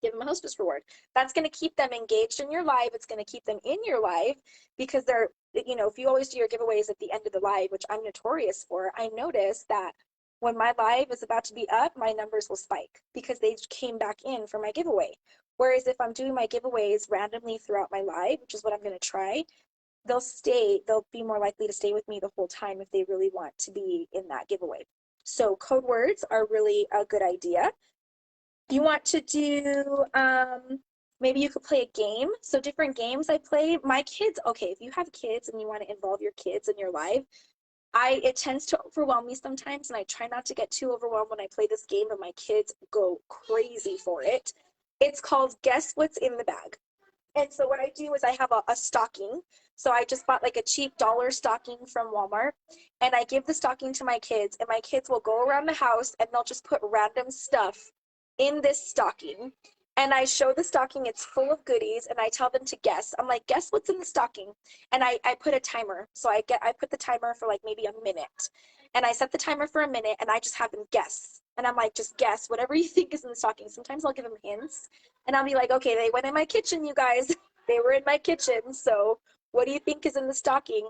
Give them a hostess reward. That's going to keep them engaged in your live. It's going to keep them in your live because they're, you know, if you always do your giveaways at the end of the live, which I'm notorious for, I noticed that when my live is about to be up, my numbers will spike because they came back in for my giveaway. Whereas if I'm doing my giveaways randomly throughout my live, which is what I'm going to try, they'll be more likely to stay with me the whole time if they really want to be in that giveaway. So code words are really a good idea. You want to do, maybe you could play a game. So different games I play. My kids, okay, if you have kids and you want to involve your kids in your live, it tends to overwhelm me sometimes, and I try not to get too overwhelmed when I play this game, but my kids go crazy for it. It's called Guess What's in the Bag. And so what I do is I have a stocking. So I just bought like a cheap dollar stocking from Walmart, and I give the stocking to my kids, and my kids will go around the house and they'll just put random stuff in this stocking. And I show the stocking, it's full of goodies, and I tell them to guess. I'm like, guess what's in the stocking? And I put a timer. So I put the timer for like maybe a minute. And I set the timer for a minute, and I just have them guess. And I'm like, just guess whatever you think is in the stocking. Sometimes I'll give them hints. And I'll be like, okay, they went in my kitchen, you guys. They were in my kitchen. So what do you think is in the stocking?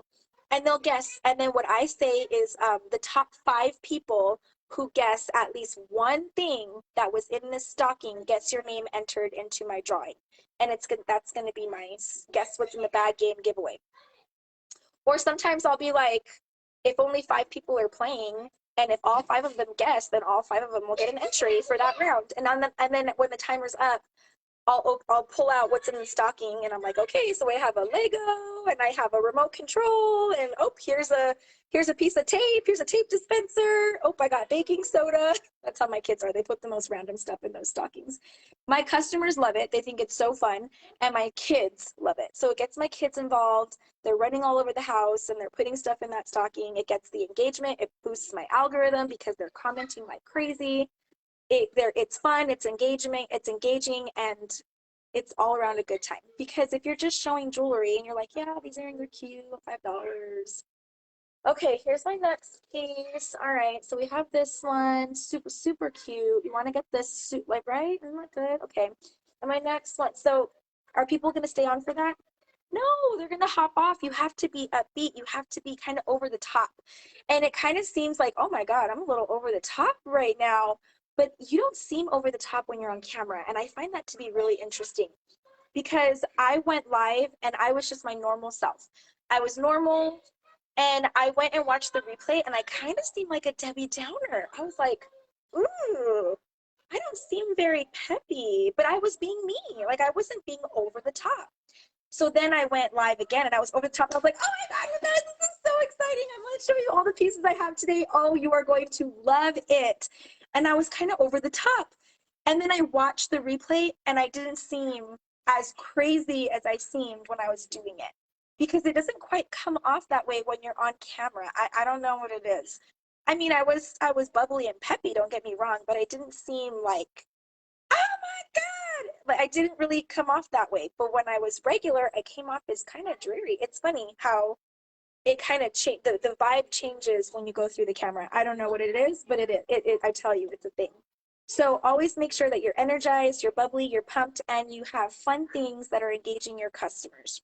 And they'll guess. And then what I say is the top 5 people who guess at least one thing that was in this stocking gets your name entered into my drawing. And that's going to be my Guess What's in the Bag game giveaway. Or sometimes I'll be like, if only 5 people are playing, and if all 5 of them guess, then all 5 of them will get an entry for that round. And then when the timer's up, I'll pull out what's in the stocking, and I'm like, okay, so I have a Lego, and I have a remote control, and oh, here's a piece of tape, here's a tape dispenser, oh, I got baking soda. That's how my kids are. They put the most random stuff in those stockings. My customers love it. They think it's so fun, and my kids love it. So it gets my kids involved. They're running all over the house, and they're putting stuff in that stocking. It gets the engagement. It boosts my algorithm because they're commenting like crazy. It's fun, it's engaging, and it's all around a good time. Because if you're just showing jewelry and you're like, yeah, these earrings are cute, $5. Okay, here's my next piece. All right, so we have this one, super, super cute. You want to get this suit, like, right? Isn't that good? Okay, and my next one. So are people going to stay on for that? No, they're going to hop off. You have to be upbeat. You have to be kind of over the top. And it kind of seems like, oh my God, I'm a little over the top right now. But you don't seem over the top when you're on camera. And I find that to be really interesting because I went live and I was just my normal self. I was normal, and I went and watched the replay, and I kind of seemed like a Debbie Downer. I was like, ooh, I don't seem very peppy, but I was being me. Like, I wasn't being over the top. So then I went live again, and I was over the top. I was like, oh my God, you guys, this is so exciting. I'm going to show you all the pieces I have today. Oh, you are going to love it. And I was kind of over the top. And then I watched the replay, and I didn't seem as crazy as I seemed when I was doing it, because it doesn't quite come off that way when you're on camera. I don't know what it is. I mean, I was bubbly and peppy, don't get me wrong, but I didn't seem like, oh my God, like I didn't really come off that way. But when I was regular, I came off as kind of dreary. It's funny how it kind of changed. The vibe changes when you go through the camera. I don't know what it is, but I tell you, it's a thing. So always make sure that you're energized, you're bubbly, you're pumped, and you have fun things that are engaging your customers.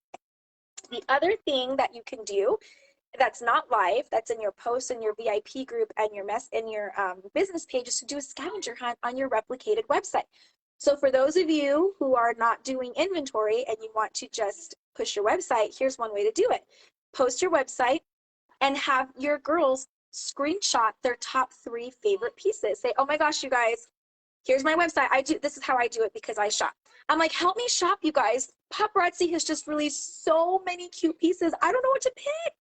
The other thing that you can do that's not live, that's in your posts and your VIP group and your business page, is to do a scavenger hunt on your replicated website. So for those of you who are not doing inventory and you want to just push your website, here's one way to do it. Post your website and have your girls screenshot their top 3 favorite pieces. Say, oh my gosh, you guys, Here's my website. This is how I do it because I shop. I'm like, help me shop, you guys. Paparazzi has just released so many cute pieces. I don't know what to pick.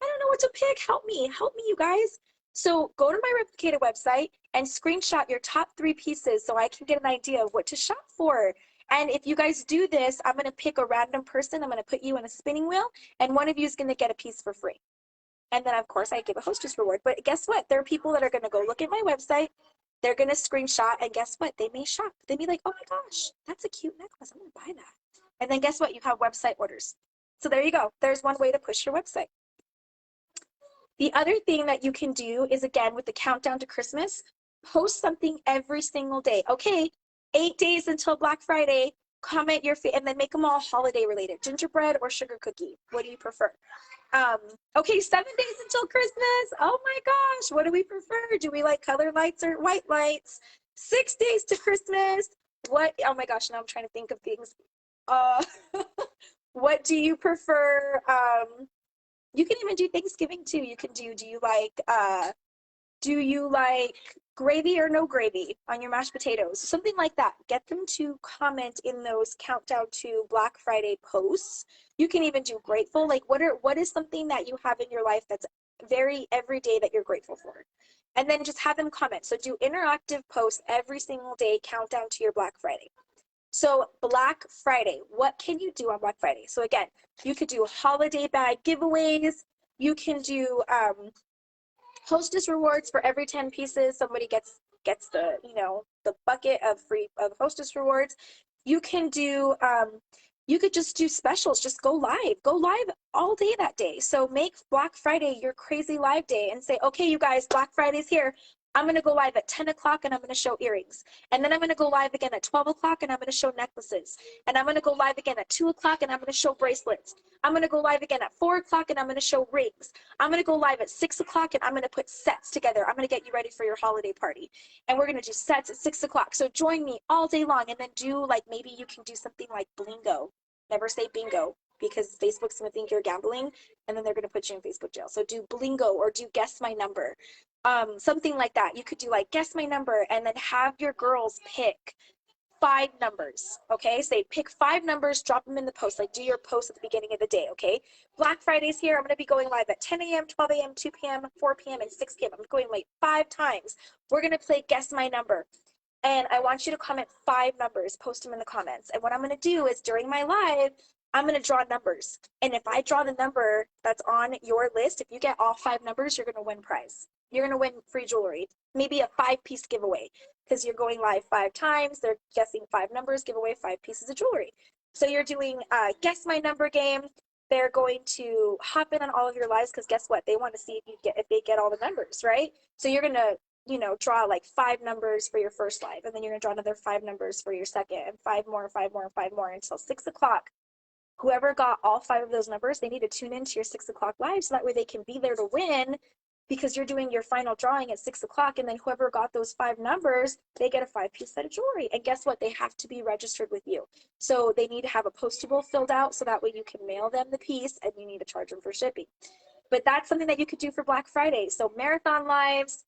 I don't know what to pick. Help me, you guys. So go to my replicated website and screenshot your top 3 pieces so I can get an idea of what to shop for. And if you guys do this, I'm going to pick a random person. I'm going to put you in a spinning wheel, and one of you is going to get a piece for free. And then, of course, I give a hostess reward. But guess what? There are people that are going to go look at my website. They're going to screenshot, and guess what? They may shop. They may be like, oh my gosh, that's a cute necklace. I'm going to buy that. And then guess what? You have website orders. So there you go. There's one way to push your website. The other thing that you can do is, again, with the countdown to Christmas, post something every single day. Okay, 8 days until Black Friday, comment your and then make them all holiday related. Gingerbread or sugar cookie? What do you prefer? Okay, 7 days until Christmas. Oh my gosh, what do we prefer? Do we like color lights or white lights? 6 days to Christmas. What? Oh my gosh, now I'm trying to think of things. Uh, what do you prefer? You can even do Thanksgiving too. You can do you like gravy or no gravy on your mashed potatoes? Something like that. Get them to comment in those countdown to Black Friday posts. You can even do grateful. Like what is something that you have in your life that's very everyday that you're grateful for? And then just have them comment. So do interactive posts every single day, countdown to your Black Friday. So Black Friday, what can you do on Black Friday? So again, you could do holiday bag giveaways. You can do hostess rewards for every 10 pieces. Somebody gets the, the bucket of hostess rewards. You can do, you could just do specials, just go live all day that day. So make Black Friday your crazy live day and say, okay, you guys, Black Friday's here. I'm going to go live at 10 o'clock and I'm going to show earrings. And then I'm going to go live again at 12 o'clock and I'm going to show necklaces. And I'm going to go live again at 2 o'clock and I'm going to show bracelets. I'm going to go live again at 4 o'clock and I'm going to show rings. I'm going to go live at 6 o'clock and I'm going to put sets together. I'm going to get you ready for your holiday party. And we're going to do sets at 6 o'clock. So join me all day long, and then do like, maybe you can do something like blingo. Never say bingo, because Facebook's going to think you're gambling and then they're going to put you in Facebook jail. So do blingo or do guess my number. Something like that. You could do like guess my number and then have your girls pick 5 numbers. Okay, say pick 5 numbers, drop them in the post. Like do your post at the beginning of the day. Okay, Black Friday's here. I'm going to be going live at 10 a.m., 12 a.m., 2 p.m., 4 p.m., and 6 p.m. I'm going like 5 times. We're going to play guess my number. And I want you to comment 5 numbers, post them in the comments. And what I'm going to do is during my live, I'm going to draw numbers. And if I draw the number that's on your list, if you get all 5 numbers, you're going to win prize. You're going to win free jewelry, maybe a 5-piece giveaway, because you're going live 5 times. They're guessing 5 numbers, give away 5 pieces of jewelry. So you're doing guess my number game. They're going to hop in on all of your lives because guess what? They want to see if they get all the numbers, right? So you're going to draw like 5 numbers for your first live, and then you're gonna draw another 5 numbers for your second, and 5 more, 5 more, 5 more until 6 o'clock. Whoever got all 5 of those numbers, they need to tune into your 6 o'clock live so that way they can be there to win, because you're doing your final drawing at 6 o'clock, and then whoever got those 5 numbers, they get a 5-piece set of jewelry. And guess what? They have to be registered with you. So they need to have a postable filled out so that way you can mail them the piece, and you need to charge them for shipping. But that's something that you could do for Black Friday. So marathon lives.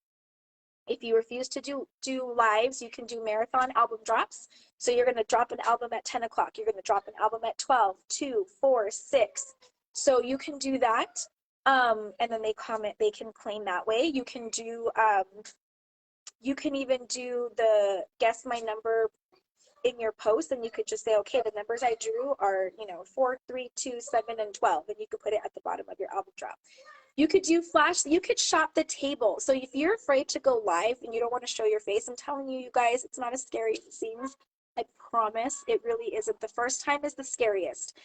If you refuse to do lives, you can do marathon album drops. So you're going to drop an album at 10 o'clock. You're going to drop an album at 12, 2, 4, 6. So you can do that. And then they can claim that way. You can do, you can even do the guess my number in your post, and you could just say, okay, the numbers I drew are, 4, 3, 2, 7, and 12. And you could put it at the bottom of your album drop. You could do flash, you could shop the table. So if you're afraid to go live and you don't want to show your face, I'm telling you, you guys, it's not as scary as it seems. I promise it really isn't. The first time is the scariest.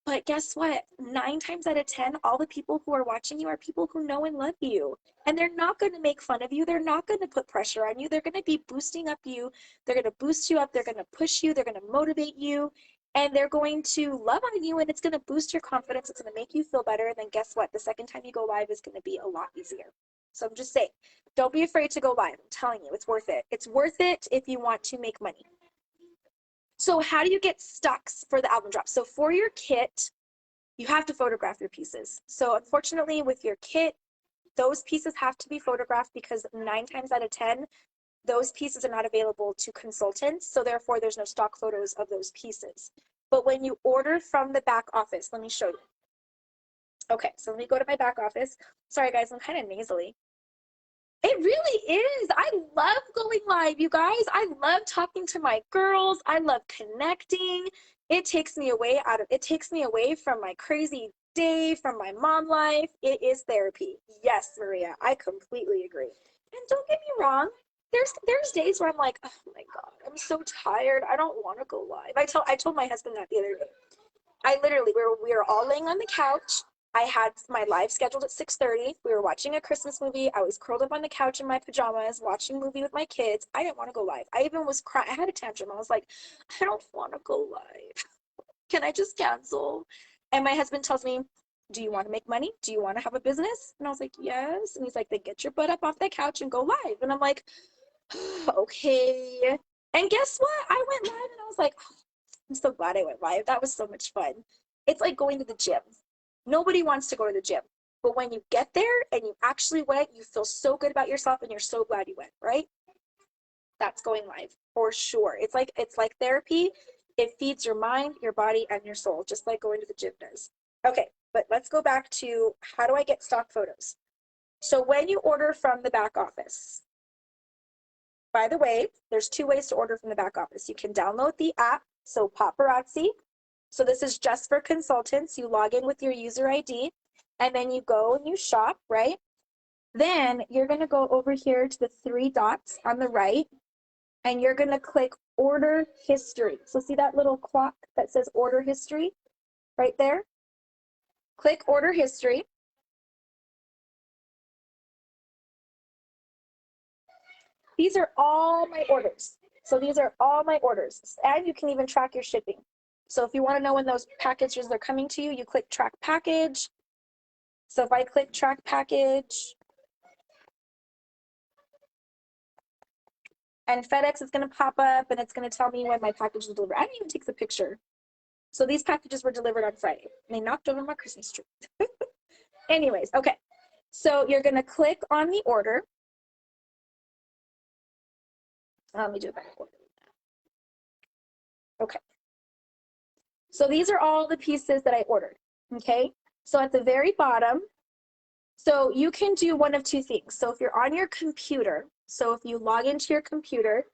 But guess what? 9 times out of 10, all the people who are watching you are people who know and love you. And they're not going to make fun of you. They're not going to put pressure on you. They're going to be boosting up you. They're going to boost you up. They're going to push you. They're going to motivate you. And they're going to love on you, and it's going to boost your confidence. It's going to make you feel better. And then guess what? The second time you go live is going to be a lot easier. So I'm just saying, don't be afraid to go live. I'm telling you, it's worth it. It's worth it if you want to make money. So how do you get stocks for the album drop? So for your kit, you have to photograph your pieces. So unfortunately with your kit, those pieces have to be photographed because 9 times out of 10, those pieces are not available to consultants, so therefore there's no stock photos of those pieces. But when you order from the back office, let me show you. Okay, so let me go to my back office. Sorry guys, I'm kind of nasally. It really is. I love going live, you guys. I love talking to my girls. I love connecting. It takes me away from my crazy day, from my mom life. It is therapy. Yes, Maria, I completely agree. And don't get me wrong, there's days where I'm like, oh my God, I'm so tired. I don't want to go live. I told my husband that the other day. I literally, we were all laying on the couch. I had my live scheduled at 6:30. We were watching a Christmas movie. I was curled up on the couch in my pajamas, watching a movie with my kids. I didn't want to go live. I even was crying. I had a tantrum. I was like, I don't want to go live. Can I just cancel? And my husband tells me, do you want to make money? Do you want to have a business? And I was like, yes. And he's like, then get your butt up off that couch and go live. And I'm like, okay. And guess what? I went live and I was like, oh, I'm so glad I went live. That was so much fun. It's like going to the gym. Nobody wants to go to the gym. But when you get there and you actually went, you feel so good about yourself and you're so glad you went, right? That's going live for sure. It's like therapy. It feeds your mind, your body, and your soul, just like going to the gym does. Okay, but let's go back to how do I get stock photos? So when you order from the back office, by the way, there's two ways to order from the back office. You can download the app, so Paparazzi. So this is just for consultants. You log in with your user ID, and then you go and you shop, right? Then you're going to go over here to the three dots on the right, and you're going to click order history. So see that little clock that says order history right there? Click order history. These are all my orders. So these are all my orders, and you can even track your shipping. So if you want to know when those packages are coming to you, you click track package. So if I click track package, and FedEx is going to pop up and it's going to tell me when my package is delivered. I didn't even take the picture. So these packages were delivered on Friday. And they knocked over my Christmas tree. Anyways, okay. So you're going to click on the order. Let me do it by order. Okay. So these are all the pieces that I ordered. Okay. So at the very bottom, so you can do one of two things. So if you're on your computer, so if you log into your computer,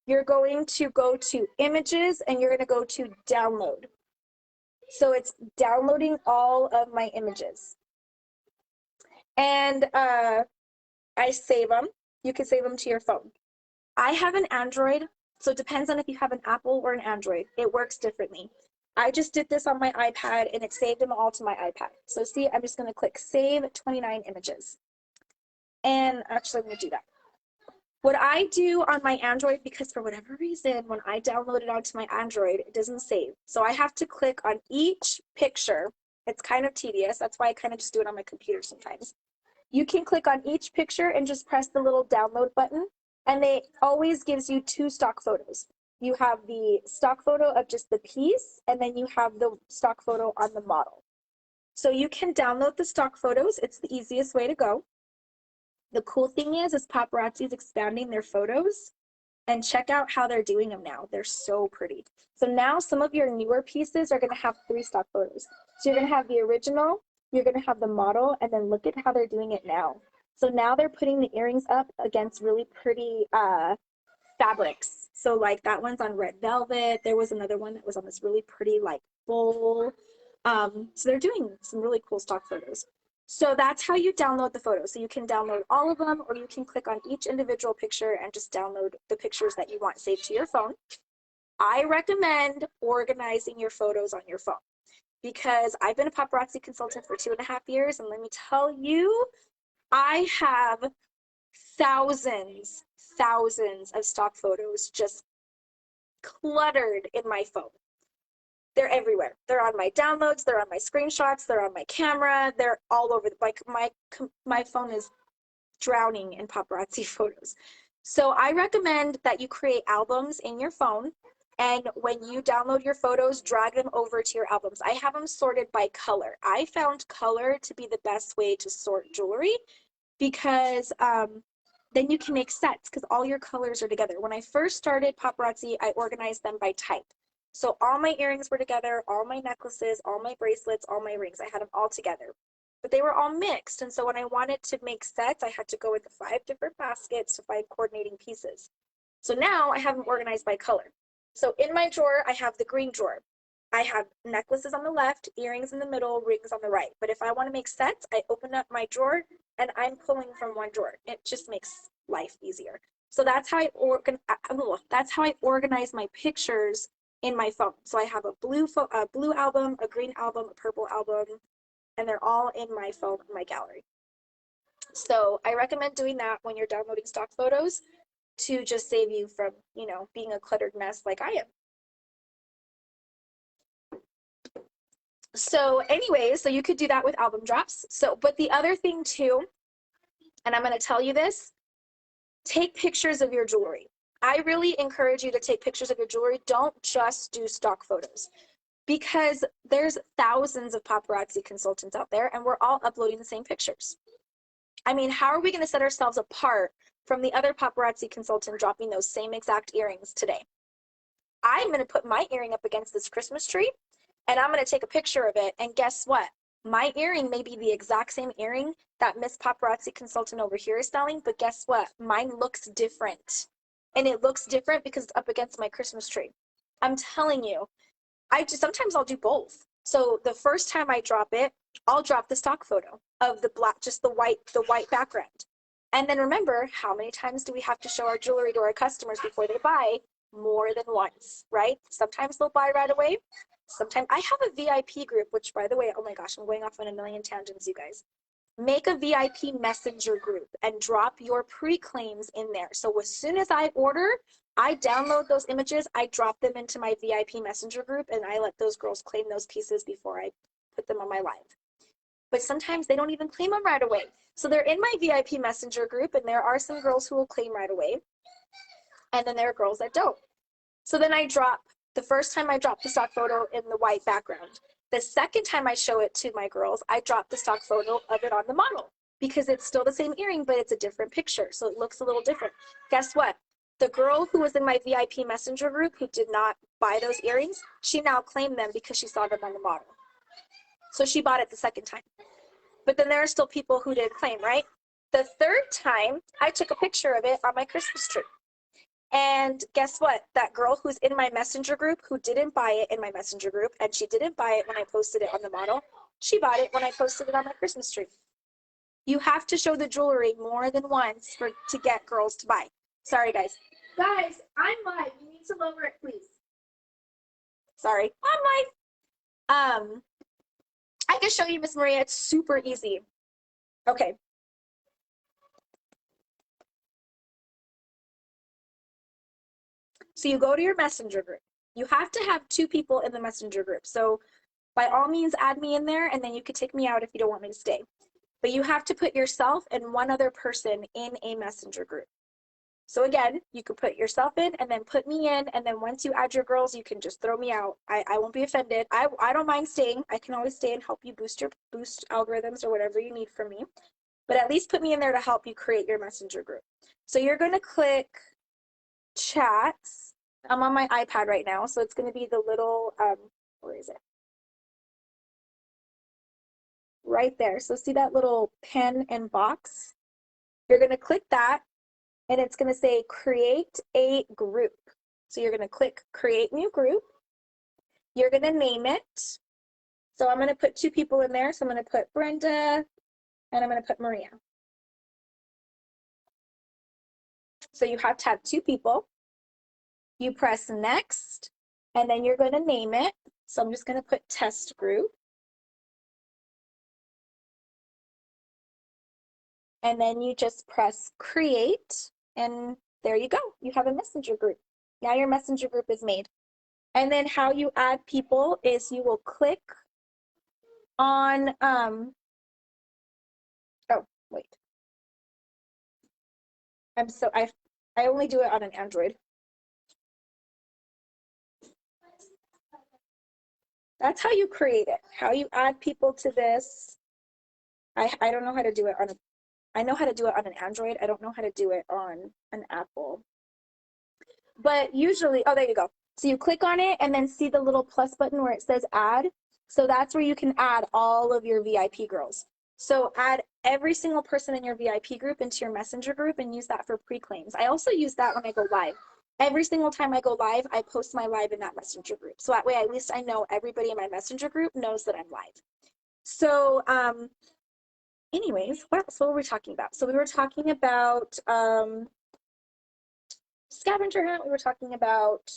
you're going to go to images and you're going to go to download. So it's downloading all of my images. And I save them. You can save them to your phone. I have an Android, so it depends on if you have an Apple or an Android. It works differently. I just did this on my iPad and it saved them all to my iPad. So see, I'm just going to click save 29 images. And actually, I'm going to do that. What I do on my Android, because for whatever reason, when I download it onto my Android, it doesn't save. So I have to click on each picture. It's kind of tedious. That's why I kind of just do it on my computer sometimes. You can click on each picture and just press the little download button. And it always gives you two stock photos. You have the stock photo of just the piece, and then you have the stock photo on the model. So you can download the stock photos. It's the easiest way to go. The cool thing is Paparazzi is expanding their photos, and check out how they're doing them now. They're so pretty. So now some of your newer pieces are going to have three stock photos. So you're going to have the original, you're going to have the model, and then look at how they're doing it now. So now they're putting the earrings up against really pretty fabrics. So like that one's on red velvet. There was another one that was on this really pretty like bowl. So they're doing some really cool stock photos. So that's how you download the photos. So you can download all of them, or you can click on each individual picture and just download the pictures that you want saved to your phone. I recommend organizing your photos on your phone because I've been a paparazzi consultant for 2.5 years, and let me tell you, I have thousands of stock photos just cluttered in my phone. They're everywhere. They're on my downloads, they're on my screenshots, they're on my camera, they're all over. Like my phone is drowning in paparazzi photos. So I recommend that you create albums in your phone, and when you download your photos, drag them over to your albums. I have them sorted by color. I found color to be the best way to sort jewelry because then you can make sets because all your colors are together. When I first started paparazzi, I organized them by type. So all my earrings were together, all my necklaces, all my bracelets, all my rings. I had them all together. But they were all mixed. And so when I wanted to make sets, I had to go into 5 different baskets to find coordinating pieces. So now I have them organized by color. So in my drawer, I have the green drawer. I have necklaces on the left, earrings in the middle, rings on the right. But if I want to make sets, I open up my drawer and I'm pulling from one drawer. It just makes life easier. So that's how I organize my pictures in my phone. So I have a blue album, a green album, a purple album, and they're all in my phone in my gallery. So I recommend doing that when you're downloading stock photos to just save you from, being a cluttered mess like I am. So anyways, so you could do that with album drops. But the other thing too, and I'm going to tell you this, take pictures of your jewelry. I really encourage you to take pictures of your jewelry. Don't just do stock photos because there's thousands of paparazzi consultants out there and we're all uploading the same pictures. I mean, how are we going to set ourselves apart from the other paparazzi consultant dropping those same exact earrings today? I'm going to put my earring up against this Christmas tree and I'm going to take a picture of it. And guess what? My earring may be the exact same earring that Miss Paparazzi Consultant over here is selling, but guess what? Mine looks different. And it looks different because it's up against my Christmas tree. I'm telling you, sometimes I'll do both. So the first time I drop it, I'll drop the stock photo of the black, just the white background. And then remember, how many times do we have to show our jewelry to our customers before they buy? More than once, right? Sometimes they'll buy right away. Sometimes I have a VIP group, which by the way, oh my gosh, I'm going off on a million tangents, you guys. Make a VIP messenger group and drop your pre-claims in there. So as soon as I order, I download those images, I drop them into my VIP messenger group, and I let those girls claim those pieces before I put them on my live. But sometimes they don't even claim them right away. So they're in my VIP messenger group, and there are some girls who will claim right away. And then there are girls that don't. So then the first time I drop the stock photo in the white background. The second time I show it to my girls, I drop the stock photo of it on the model because it's still the same earring, but it's a different picture. So it looks a little different. Guess what? The girl who was in my VIP messenger group who did not buy those earrings, she now claimed them because she saw them on the model. So she bought it the second time. But then there are still people who didn't claim, right? The third time, I took a picture of it on my Christmas tree. And guess what? That girl who's in my messenger group who didn't buy it in my messenger group, and she didn't buy it when I posted it on the model, she bought it when I posted it on my Christmas tree. You have to show the jewelry more than once to get girls to buy. Sorry, guys. Guys, I'm live. You need to lower it, please. Sorry, I'm live. I can show you, Miss Maria. It's super easy. Okay. So you go to your messenger group. You have to have 2 people in the messenger group. So by all means, add me in there, and then you could take me out if you don't want me to stay. But you have to put yourself and one other person in a messenger group. So again, you could put yourself in and then put me in, and then once you add your girls, you can just throw me out. I won't be offended. I don't mind staying. I can always stay and help you boost algorithms or whatever you need from me. But at least put me in there to help you create your messenger group. So you're going to click chats. I'm on my iPad right now, so it's going to be the little, where is it? Right there. So see that little pen and box? You're going to click that, and it's going to say create a group. So you're going to click create new group. You're going to name it. So I'm going to put 2 people in there. So I'm going to put Brenda, and I'm going to put Maria. So you have to have 2 people. You press next, and then you're going to name it. So I'm just going to put test group. And then you just press create, and there you go. You have a messenger group. Now your messenger group is made. And then how you add people is you will click on, oh, wait. I only do it on an Android. That's how you create it. How you add people to this. I don't know how to do it on a I know how to do it on an Android. I don't know how to do it on an Apple. But usually, oh, there you go. So you click on it and then see the little plus button where it says add. So that's where you can add all of your VIP girls. So add every single person in your VIP group into your messenger group and use that for pre-claims. I also use that when I go live. Every single time I go live, I post my live in that messenger group. So that way, at least I know everybody in my messenger group knows that I'm live. So anyways, what were we talking about? So we were talking about scavenger hunt. We were talking about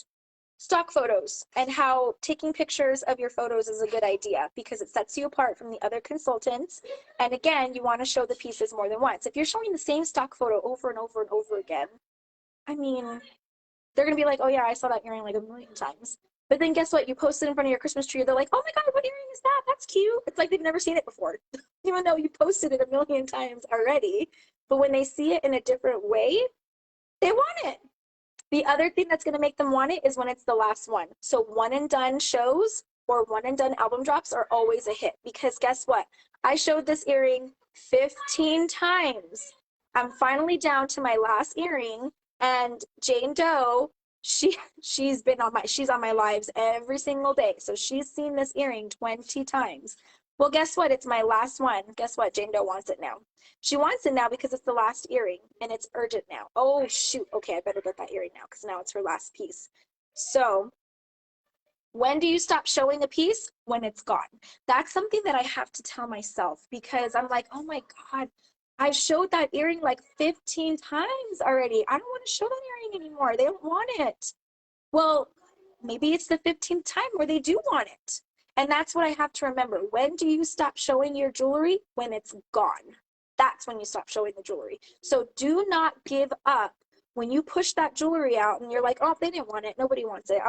stock photos and how taking pictures of your photos is a good idea because it sets you apart from the other consultants. And again, you want to show the pieces more than once. If you're showing the same stock photo over and over and over again, I mean, they're going to be like, oh yeah, I saw that earring like a million times. But then guess what? You post it in front of your Christmas tree. They're like, oh my God, what earring is that? That's cute. It's like they've never seen it before, even though you posted it a million times already. But when they see it in a different way, they want it. The other thing that's going to make them want it is when it's the last one. So one and done shows or one and done album drops are always a hit because guess what? I showed this earring 15 times. I'm finally down to my last earring and Jane Doe, she's on my lives every single day. So she's seen this earring 20 times. Well, guess what? It's my last one. Guess what? Jane Doe wants it now. She wants it now because it's the last earring and it's urgent now. Oh, shoot. Okay, I better get that earring now because now it's her last piece. So when do you stop showing a piece? When it's gone. That's something that I have to tell myself because I'm like, oh my God, I showed that earring like 15 times already. I don't want to show that earring anymore. They don't want it. Well, maybe it's the 15th time where they do want it. And that's what I have to remember. When do you stop showing your jewelry? When it's gone. That's when you stop showing the jewelry. So do not give up. When you push that jewelry out and you're like, oh, they didn't want it. Nobody wants it.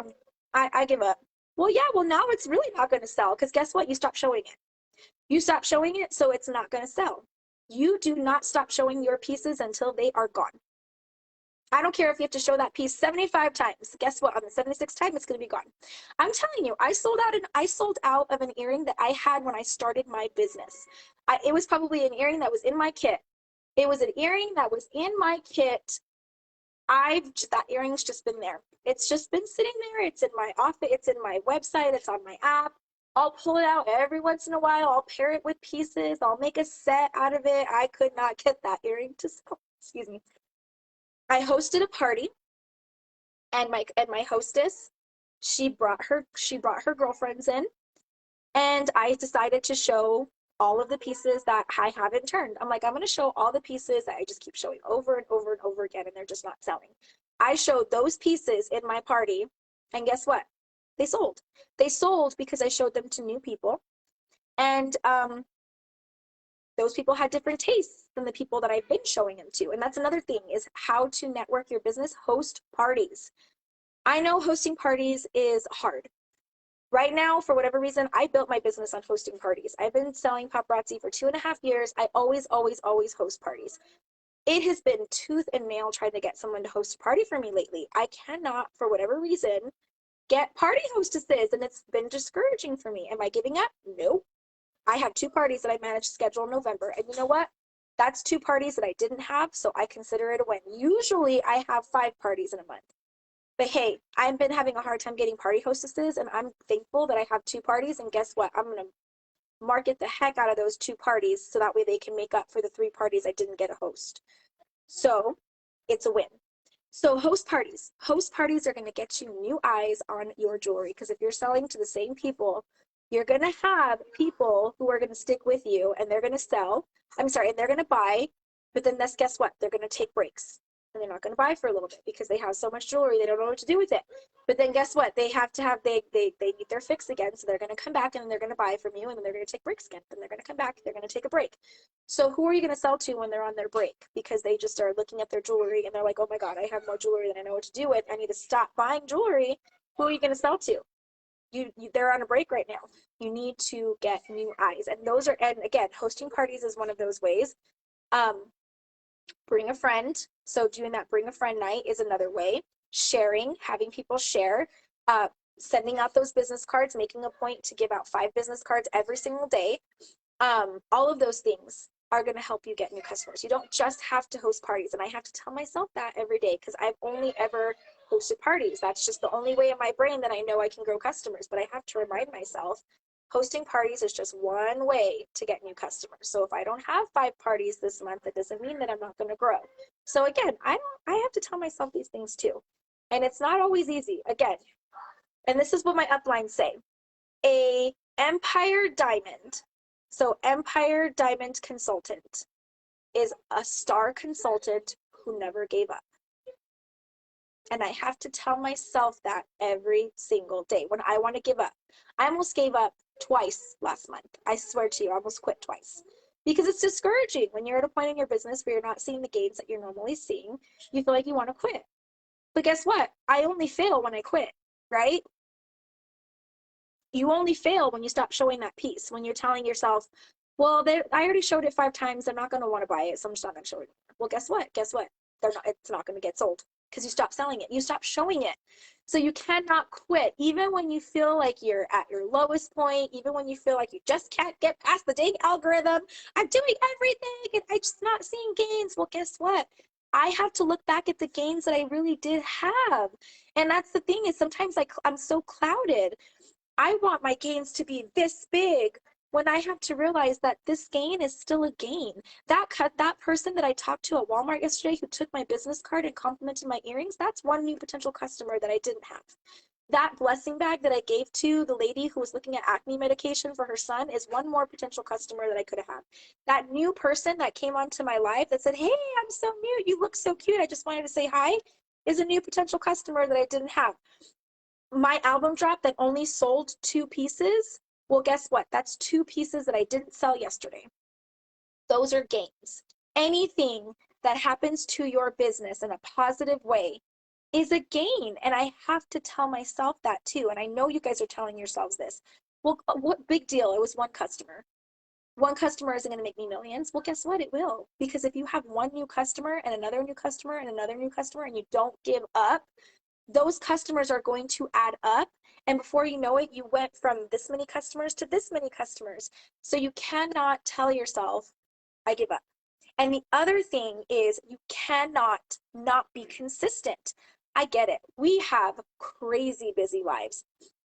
I give up. Well, yeah, well, now it's really not going to sell because guess what? You stop showing it. You stop showing it, so it's not going to sell. You do not stop showing your pieces until they are gone. I don't care if you have to show that piece 75 times. Guess what? On the 76th time, it's going to be gone. I'm telling you, I sold out of an earring that I had when I started my business. It was probably an earring that was in my kit. It was an earring that was in my kit. That earring's just been there. It's just been sitting there. It's in my office. It's in my website. It's on my app. I'll pull it out every once in a while. I'll pair it with pieces. I'll make a set out of it. I could not get that earring to sell. Excuse me. I hosted a party and my hostess, she brought her girlfriends in and I decided to show all of the pieces that I haven't turned. I'm like, I'm going to show all the pieces that I just keep showing over and over and over again and they're just not selling. I showed those pieces in my party and guess what? They sold. They sold because I showed them to new people and those people had different tastes than the people that I've been showing them to. And that's another thing is how to network your business, host parties. I know hosting parties is hard. Right now, for whatever reason, I built my business on hosting parties. I've been selling paparazzi for 2.5 years. I always host parties. It has been tooth and nail trying to get someone to host a party for me lately. I cannot, for whatever reason, get party hostesses, and it's been discouraging for me. Am I giving up? No. I have 2 parties that I managed to schedule in November. And you know what? That's 2 parties that I didn't have, so I consider it a win. Usually I have 5 parties in a month. But hey, I've been having a hard time getting party hostesses, and I'm thankful that I have 2 parties. And guess what? I'm going to market the heck out of those 2 parties so that way they can make up for the 3 parties I didn't get a host. So it's a win. So host parties. Host parties are going to get you new eyes on your jewelry because if you're selling to the same people, you're going to have people who are going to stick with you and they're going to sell. And they're going to buy, but then guess what? They're going to take breaks and they're not going to buy for a little bit because they have so much jewelry they don't know what to do with it. But then guess what? They need their fix again, so they're going to come back and they're going to buy from you and then they're going to take breaks again. Then they're going to come back, they're going to take a break. So who are you going to sell to when they're on their break? Because they just are looking at their jewelry and they're like, oh my God, I have more jewelry than I know what to do with. I need to stop buying jewelry. Who are you going to sell to? They're on a break right now. You need to get new eyes. And again, hosting parties is one of those ways. Bring a friend. So doing that bring a friend night is another way. Sharing, having people share, sending out those business cards, making a point to give out 5 business cards every single day. All of those things are going to help you get new customers. You don't just have to host parties. And I have to tell myself that every day because I've only ever hosted parties. That's just the only way in my brain that I know I can grow customers. But I have to remind myself hosting parties is just one way to get new customers. So if I don't have 5 parties this month, that doesn't mean that I'm not going to grow. So again, I have to tell myself these things too. And it's not always easy. Again, and this is what my uplines say. A Empire Diamond, so Empire Diamond Consultant, is a star consultant who never gave up. And I have to tell myself that every single day when I want to give up. I almost gave up twice last month. I swear to you, I almost quit twice. Because it's discouraging when you're at a point in your business where you're not seeing the gains that you're normally seeing. You feel like you want to quit. But guess what? I only fail when I quit, right? You only fail when you stop showing that piece, when you're telling yourself, well, I already showed it 5 times. They're not going to want to buy it, so I'm just not going to show it. Well, guess what? It's not going to get sold because you stop selling it. You stop showing it. So you cannot quit, even when you feel like you're at your lowest point, even when you feel like you just can't get past the dang algorithm. I'm doing everything and I'm just not seeing gains. Well, guess what? I have to look back at the gains that I really did have. And that's the thing is sometimes I'm so clouded. I want my gains to be this big when I have to realize that this gain is still a gain. That person that I talked to at Walmart yesterday who took my business card and complimented my earrings, that's one new potential customer that I didn't have. That blessing bag that I gave to the lady who was looking at acne medication for her son is one more potential customer that I could have had. That new person that came onto my life that said, hey, I'm so new, you look so cute, I just wanted to say hi, is a new potential customer that I didn't have. My album drop that only sold 2 pieces, well, guess what? That's 2 pieces that I didn't sell yesterday. Those are gains. Anything that happens to your business in a positive way is a gain. And I have to tell myself that too. And I know you guys are telling yourselves this. Well, what big deal? It was one customer. One customer isn't going to make me millions. Well, guess what? It will. Because if you have one new customer and another new customer and another new customer and you don't give up, those customers are going to add up. And before you know it, you went from this many customers to this many customers. So you cannot tell yourself, I give up. And the other thing is you cannot not be consistent. I get it. We have crazy busy lives.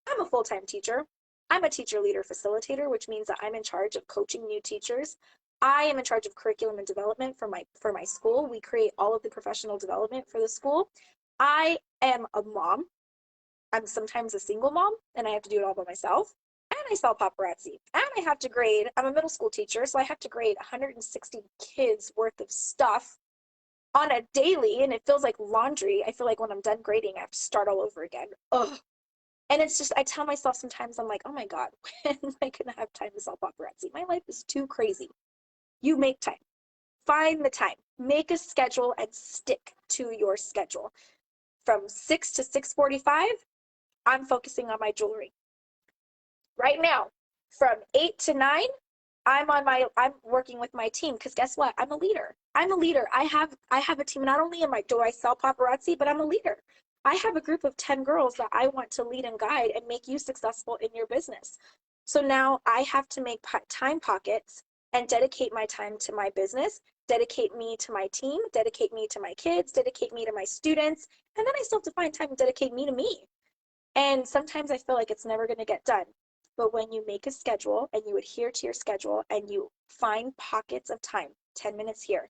I'm a full-time teacher. I'm a teacher leader facilitator, which means that I'm in charge of coaching new teachers. I am in charge of curriculum and development for my school. We create all of the professional development for the school. I am a mom. I'm sometimes a single mom and I have to do it all by myself. And I sell paparazzi. And I have to grade, I'm a middle school teacher, so I have to grade 160 kids worth of stuff on a daily, and it feels like laundry. I feel like when I'm done grading, I have to start all over again. Ugh. And it's just, I tell myself sometimes, I'm like, oh my God, when am I gonna have time to sell paparazzi? My life is too crazy. You make time. Find the time. Make a schedule and stick to your schedule. From 6 to 6:45, I'm focusing on my jewelry. Right now, from 8 to 9, I'm working with my team because guess what? I'm a leader. I'm a leader. I have a team. Not only do I sell paparazzi, but I'm a leader. I have a group of 10 girls that I want to lead and guide and make you successful in your business. So now I have to make time pockets and dedicate my time to my business, dedicate me to my team, dedicate me to my kids, dedicate me to my students, and then I still have to find time to dedicate me to me. And sometimes I feel like it's never going to get done. But when you make a schedule and you adhere to your schedule and you find pockets of time, 10 minutes here,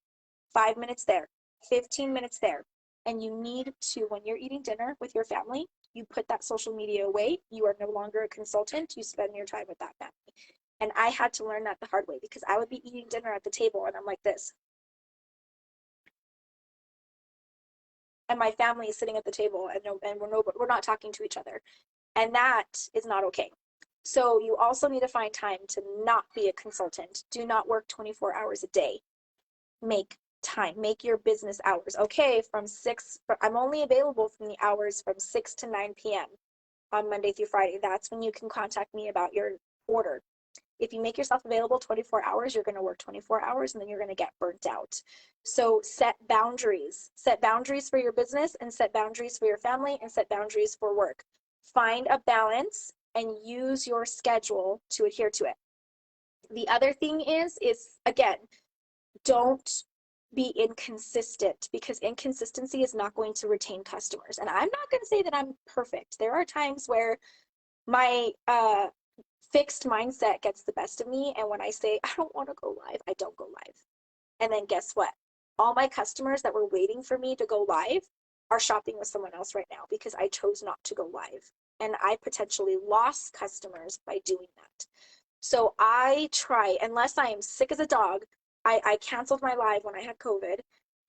5 minutes there, 15 minutes there, and you need to, when you're eating dinner with your family, you put that social media away. You are no longer a consultant. You spend your time with that family. And I had to learn that the hard way because I would be eating dinner at the table and I'm like this. And my family is sitting at the table and we're not talking to each other. And that is not okay. So you also need to find time to not be a consultant. Do not work 24 hours a day. Make time, make your business hours. Okay, I'm only available from the hours from 6 to 9 p.m. on Monday through Friday. That's when you can contact me about your order. If you make yourself available 24 hours, you're going to work 24 hours and then you're going to get burnt out. So set boundaries. Set boundaries for your business and set boundaries for your family and set boundaries for work. Find a balance and use your schedule to adhere to it. The other thing is again, don't be inconsistent, because inconsistency is not going to retain customers. And I'm not going to say that I'm perfect. There are times where my fixed mindset gets the best of me. And when I say, I don't want to go live, I don't go live. And then guess what? All my customers that were waiting for me to go live are shopping with someone else right now because I chose not to go live. And I potentially lost customers by doing that. So I try, unless I am sick as a dog, I canceled my live when I had COVID.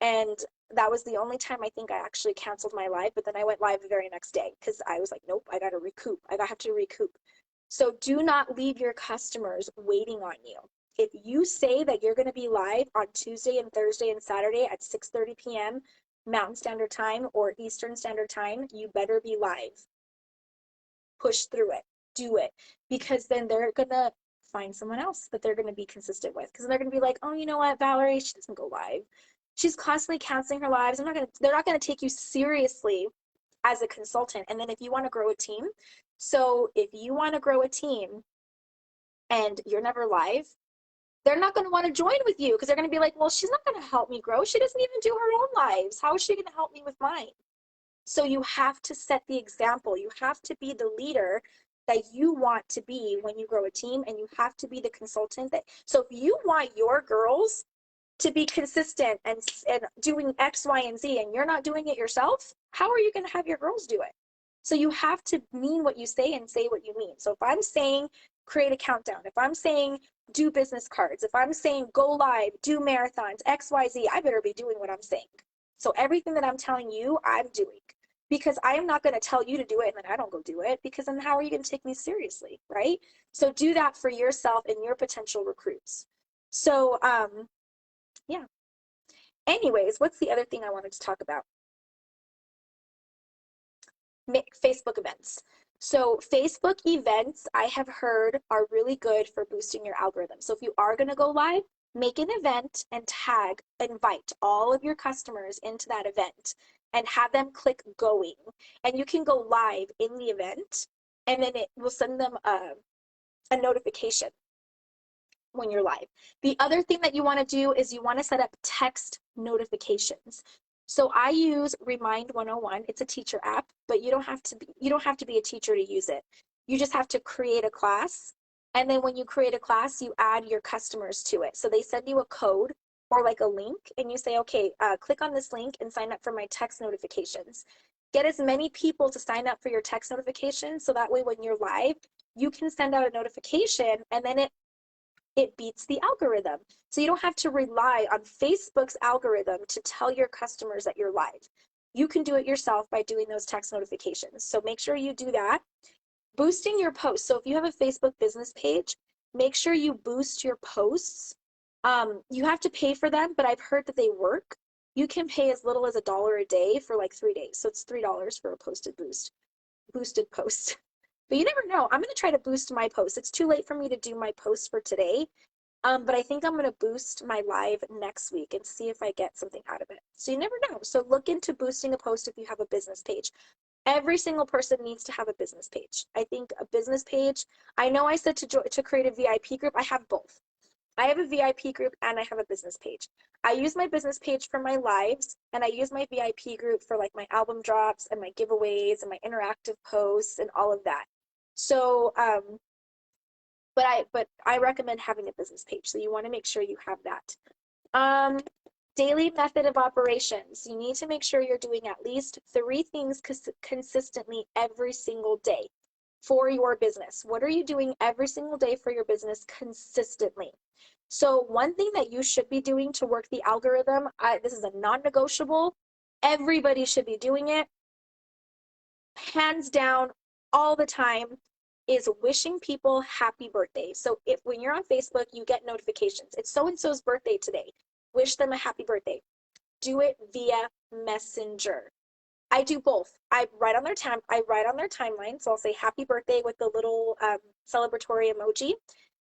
And that was the only time I think I actually canceled my live. But then I went live the very next day because I was like, nope, I got to recoup. I have to recoup. So do not leave your customers waiting on you. If you say that you're going to be live on Tuesday and Thursday and Saturday at 6:30 p.m. Mountain Standard Time or Eastern Standard Time, you better be live. Push through it. Do it. Because then they're going to find someone else that they're going to be consistent with. Because they're going to be like, oh, you know what, Valerie, she doesn't go live. She's constantly canceling her lives. They're not going to take you seriously as a consultant. And then if you want to grow a team, so if you want to grow a team and you're never live, they're not going to want to join with you because they're going to be like, well, she's not going to help me grow. She doesn't even do her own lives. How is she going to help me with mine? So you have to set the example. You have to be the leader that you want to be when you grow a team, and you have to be the consultant that, so if you want your girls to be consistent and doing X, Y, and Z, and you're not doing it yourself, how are you going to have your girls do it? So you have to mean what you say and say what you mean. So if I'm saying create a countdown, if I'm saying do business cards, if I'm saying go live, do marathons, X, Y, Z, I better be doing what I'm saying. So everything that I'm telling you, I'm doing. Because I am not going to tell you to do it and then I don't go do it, because then how are you going to take me seriously, right? So do that for yourself and your potential recruits. So yeah. Anyways, what's the other thing I wanted to talk about? Facebook events. So Facebook events, I have heard, are really good for boosting your algorithm. So if you are going to go live, make an event and invite all of your customers into that event and have them click going. And you can go live in the event, and then it will send them a notification when you're live. The other thing that you want to do is you want to set up text notifications. So I use Remind 101. It's a teacher app, but you don't have to be a teacher to use it. You just have to create a class. And then when you create a class, you add your customers to it. So they send you a code or like a link, and you say, okay, click on this link and sign up for my text notifications. Get as many people to sign up for your text notifications, so that way when you're live, you can send out a notification, and then it beats the algorithm. So you don't have to rely on Facebook's algorithm to tell your customers that you're live. You can do it yourself by doing those text notifications. So make sure you do that. Boosting your posts. So if you have a Facebook business page, make sure you boost your posts. You have to pay for them, but I've heard that they work. You can pay as little as $1 a day for like 3 days. So it's $3 for a boosted post. But you never know. I'm going to try to boost my posts. It's too late for me to do my posts for today. But I think I'm going to boost my live next week and see if I get something out of it. So you never know. So look into boosting a post if you have a business page. Every single person needs to have a business page. I think a business page, I know I said to create a VIP group. I have both. I have a VIP group and I have a business page. I use my business page for my lives, and I use my VIP group for like my album drops and my giveaways and my interactive posts and all of that. So, but I recommend having a business page. So you want to make sure you have that. Daily method of operations. You need to make sure you're doing at least 3 things consistently every single day for your business. What are you doing every single day for your business consistently? So one thing that you should be doing to work the algorithm, this is a non-negotiable. Everybody should be doing it. Hands down, all the time, is wishing people happy birthday. So if when you're on Facebook, you get notifications. It's so-and-so's birthday today. Wish them a happy birthday. Do it via Messenger. I do both. I write on their timeline. So I'll say happy birthday with the little celebratory emoji.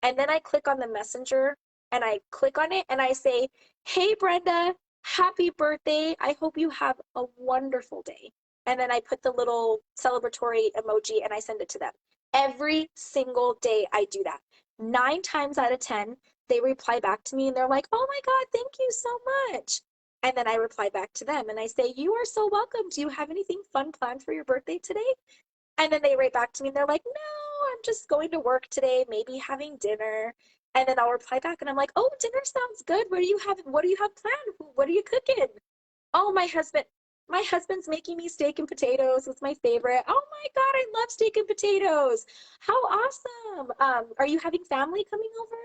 And then I click on the messenger and I click on it and I say, hey, Brenda, happy birthday. I hope you have a wonderful day. And then I put the little celebratory emoji and I send it to them. Every single day I do that. 9 times out of 10, they reply back to me and they're like, oh my God, thank you so much. And then I reply back to them and I say, you are so welcome. Do you have anything fun planned for your birthday today? And then they write back to me and they're like, no, I'm just going to work today, maybe having dinner. And then I'll reply back and I'm like, oh, dinner sounds good. What do you have planned? What are you cooking? Oh, my husband's making me steak and potatoes. It's my favorite. Oh my God, I love steak and potatoes. How awesome. Are you having family coming over?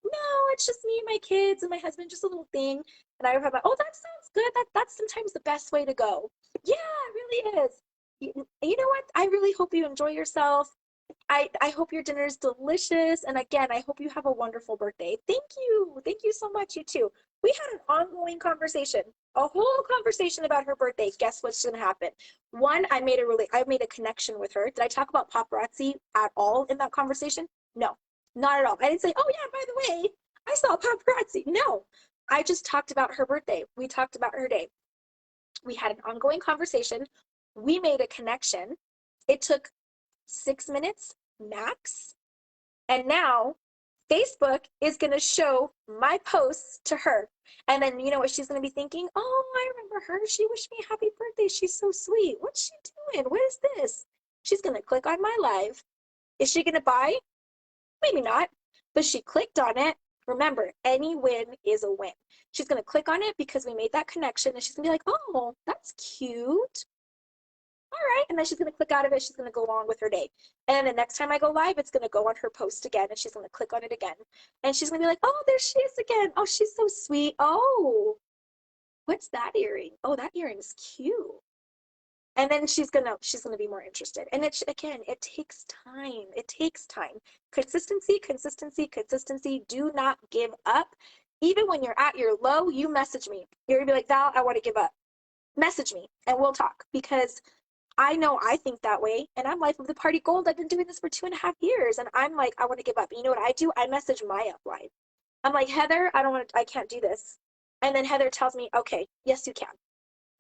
No, it's just me and my kids and my husband, just a little thing. And I have like, oh, that sounds good. That's sometimes the best way to go. Yeah, it really is. You know what? I really hope you enjoy yourself. I hope your dinner is delicious. And again, I hope you have a wonderful birthday. Thank you. Thank you so much, you too. We had an ongoing conversation, a whole conversation about her birthday. Guess what's going to happen? One, I made a connection with her. Did I talk about paparazzi at all in that conversation? No, not at all. I didn't say, oh yeah, by the way, I saw paparazzi. No, I just talked about her birthday. We talked about her day. We had an ongoing conversation. We made a connection. It took 6 minutes max. And now Facebook is going to show my posts to her. And then you know what she's going to be thinking? Oh, I remember her. She wished me happy birthday. She's so sweet. What's she doing? What is this? She's going to click on my live. Is she going to buy? Maybe not. But she clicked on it. Remember, any win is a win. She's going to click on it because we made that connection. And she's going to be like, oh, that's cute. All right. And then she's going to click out of it. She's going to go on with her day. And the next time I go live, it's going to go on her post again. And she's going to click on it again. And she's going to be like, oh, there she is again. Oh, she's so sweet. Oh, what's that earring? Oh, that earring is cute. And then she's gonna be more interested. And it takes time. It takes time. Consistency, consistency, consistency. Do not give up. Even when you're at your low, you message me. You're gonna be like, Val, I want to give up. Message me and we'll talk, because I know I think that way, and I'm life of the party gold. I've been doing this for 2.5 years, and I'm like, I want to give up. And you know what I do? I message my upline. I'm like, Heather, I can't do this. And then Heather tells me, okay, yes, you can.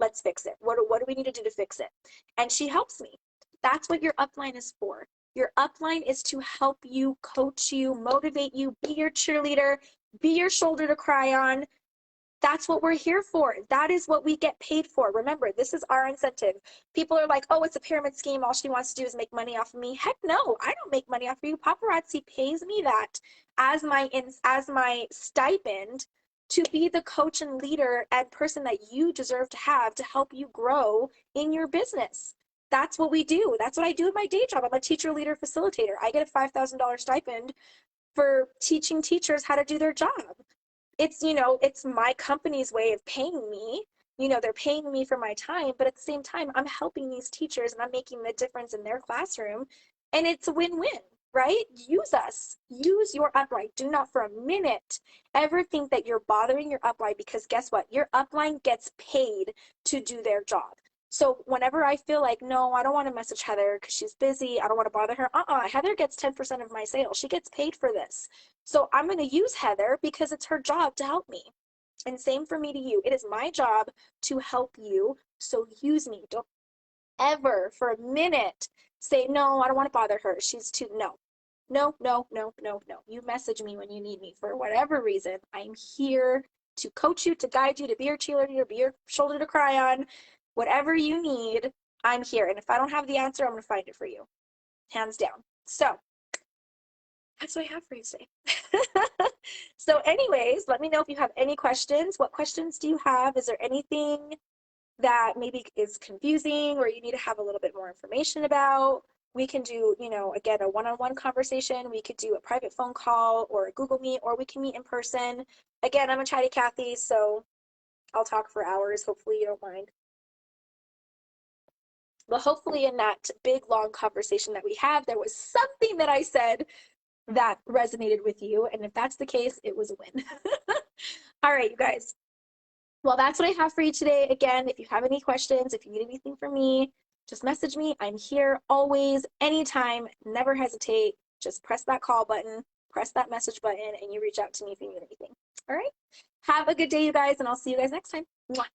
Let's fix it. What do we need to do to fix it? And she helps me. That's what your upline is for. Your upline is to help you, coach you, motivate you, be your cheerleader, be your shoulder to cry on. That's what we're here for. That is what we get paid for. Remember, this is our incentive. People are like, oh, it's a pyramid scheme. All she wants to do is make money off of me. Heck no, I don't make money off of you. Paparazzi pays me that as my stipend to be the coach and leader and person that you deserve to have to help you grow in your business. That's what we do. That's what I do in my day job. I'm a teacher, leader, facilitator. I get a $5,000 stipend for teaching teachers how to do their job. It's my company's way of paying me. They're paying me for my time, but at the same time, I'm helping these teachers and I'm making the difference in their classroom. And it's a win-win, right? Use us. Use your upline. Do not for a minute ever think that you're bothering your upline, because guess what? Your upline gets paid to do their job. So whenever I feel like, no, I don't want to message Heather because she's busy, I don't want to bother her. Heather gets 10% of my sales. She gets paid for this. So I'm going to use Heather because it's her job to help me. And same for me to you. It is my job to help you. So use me. Don't ever for a minute say, no, I don't want to bother her. She's too, no. No, no, no, no, no. You message me when you need me for whatever reason. I'm here to coach you, to guide you, to be your cheerleader, be your shoulder to cry on. Whatever you need, I'm here. And if I don't have the answer, I'm going to find it for you. Hands down. So that's what I have for you today. So anyways, let me know if you have any questions. What questions do you have? Is there anything that maybe is confusing or you need to have a little bit more information about? We can do, again, a one-on-one conversation. We could do a private phone call or a Google Meet, or we can meet in person. Again, I'm a chatty Cathy, so I'll talk for hours. Hopefully you don't mind. But hopefully in that big, long conversation that we had, there was something that I said that resonated with you. And if that's the case, it was a win. All right, you guys. Well, that's what I have for you today. Again, if you have any questions, if you need anything from me, just message me. I'm here always, anytime. Never hesitate. Just press that call button, press that message button, and you reach out to me if you need anything. All right? Have a good day, you guys, and I'll see you guys next time. Mwah.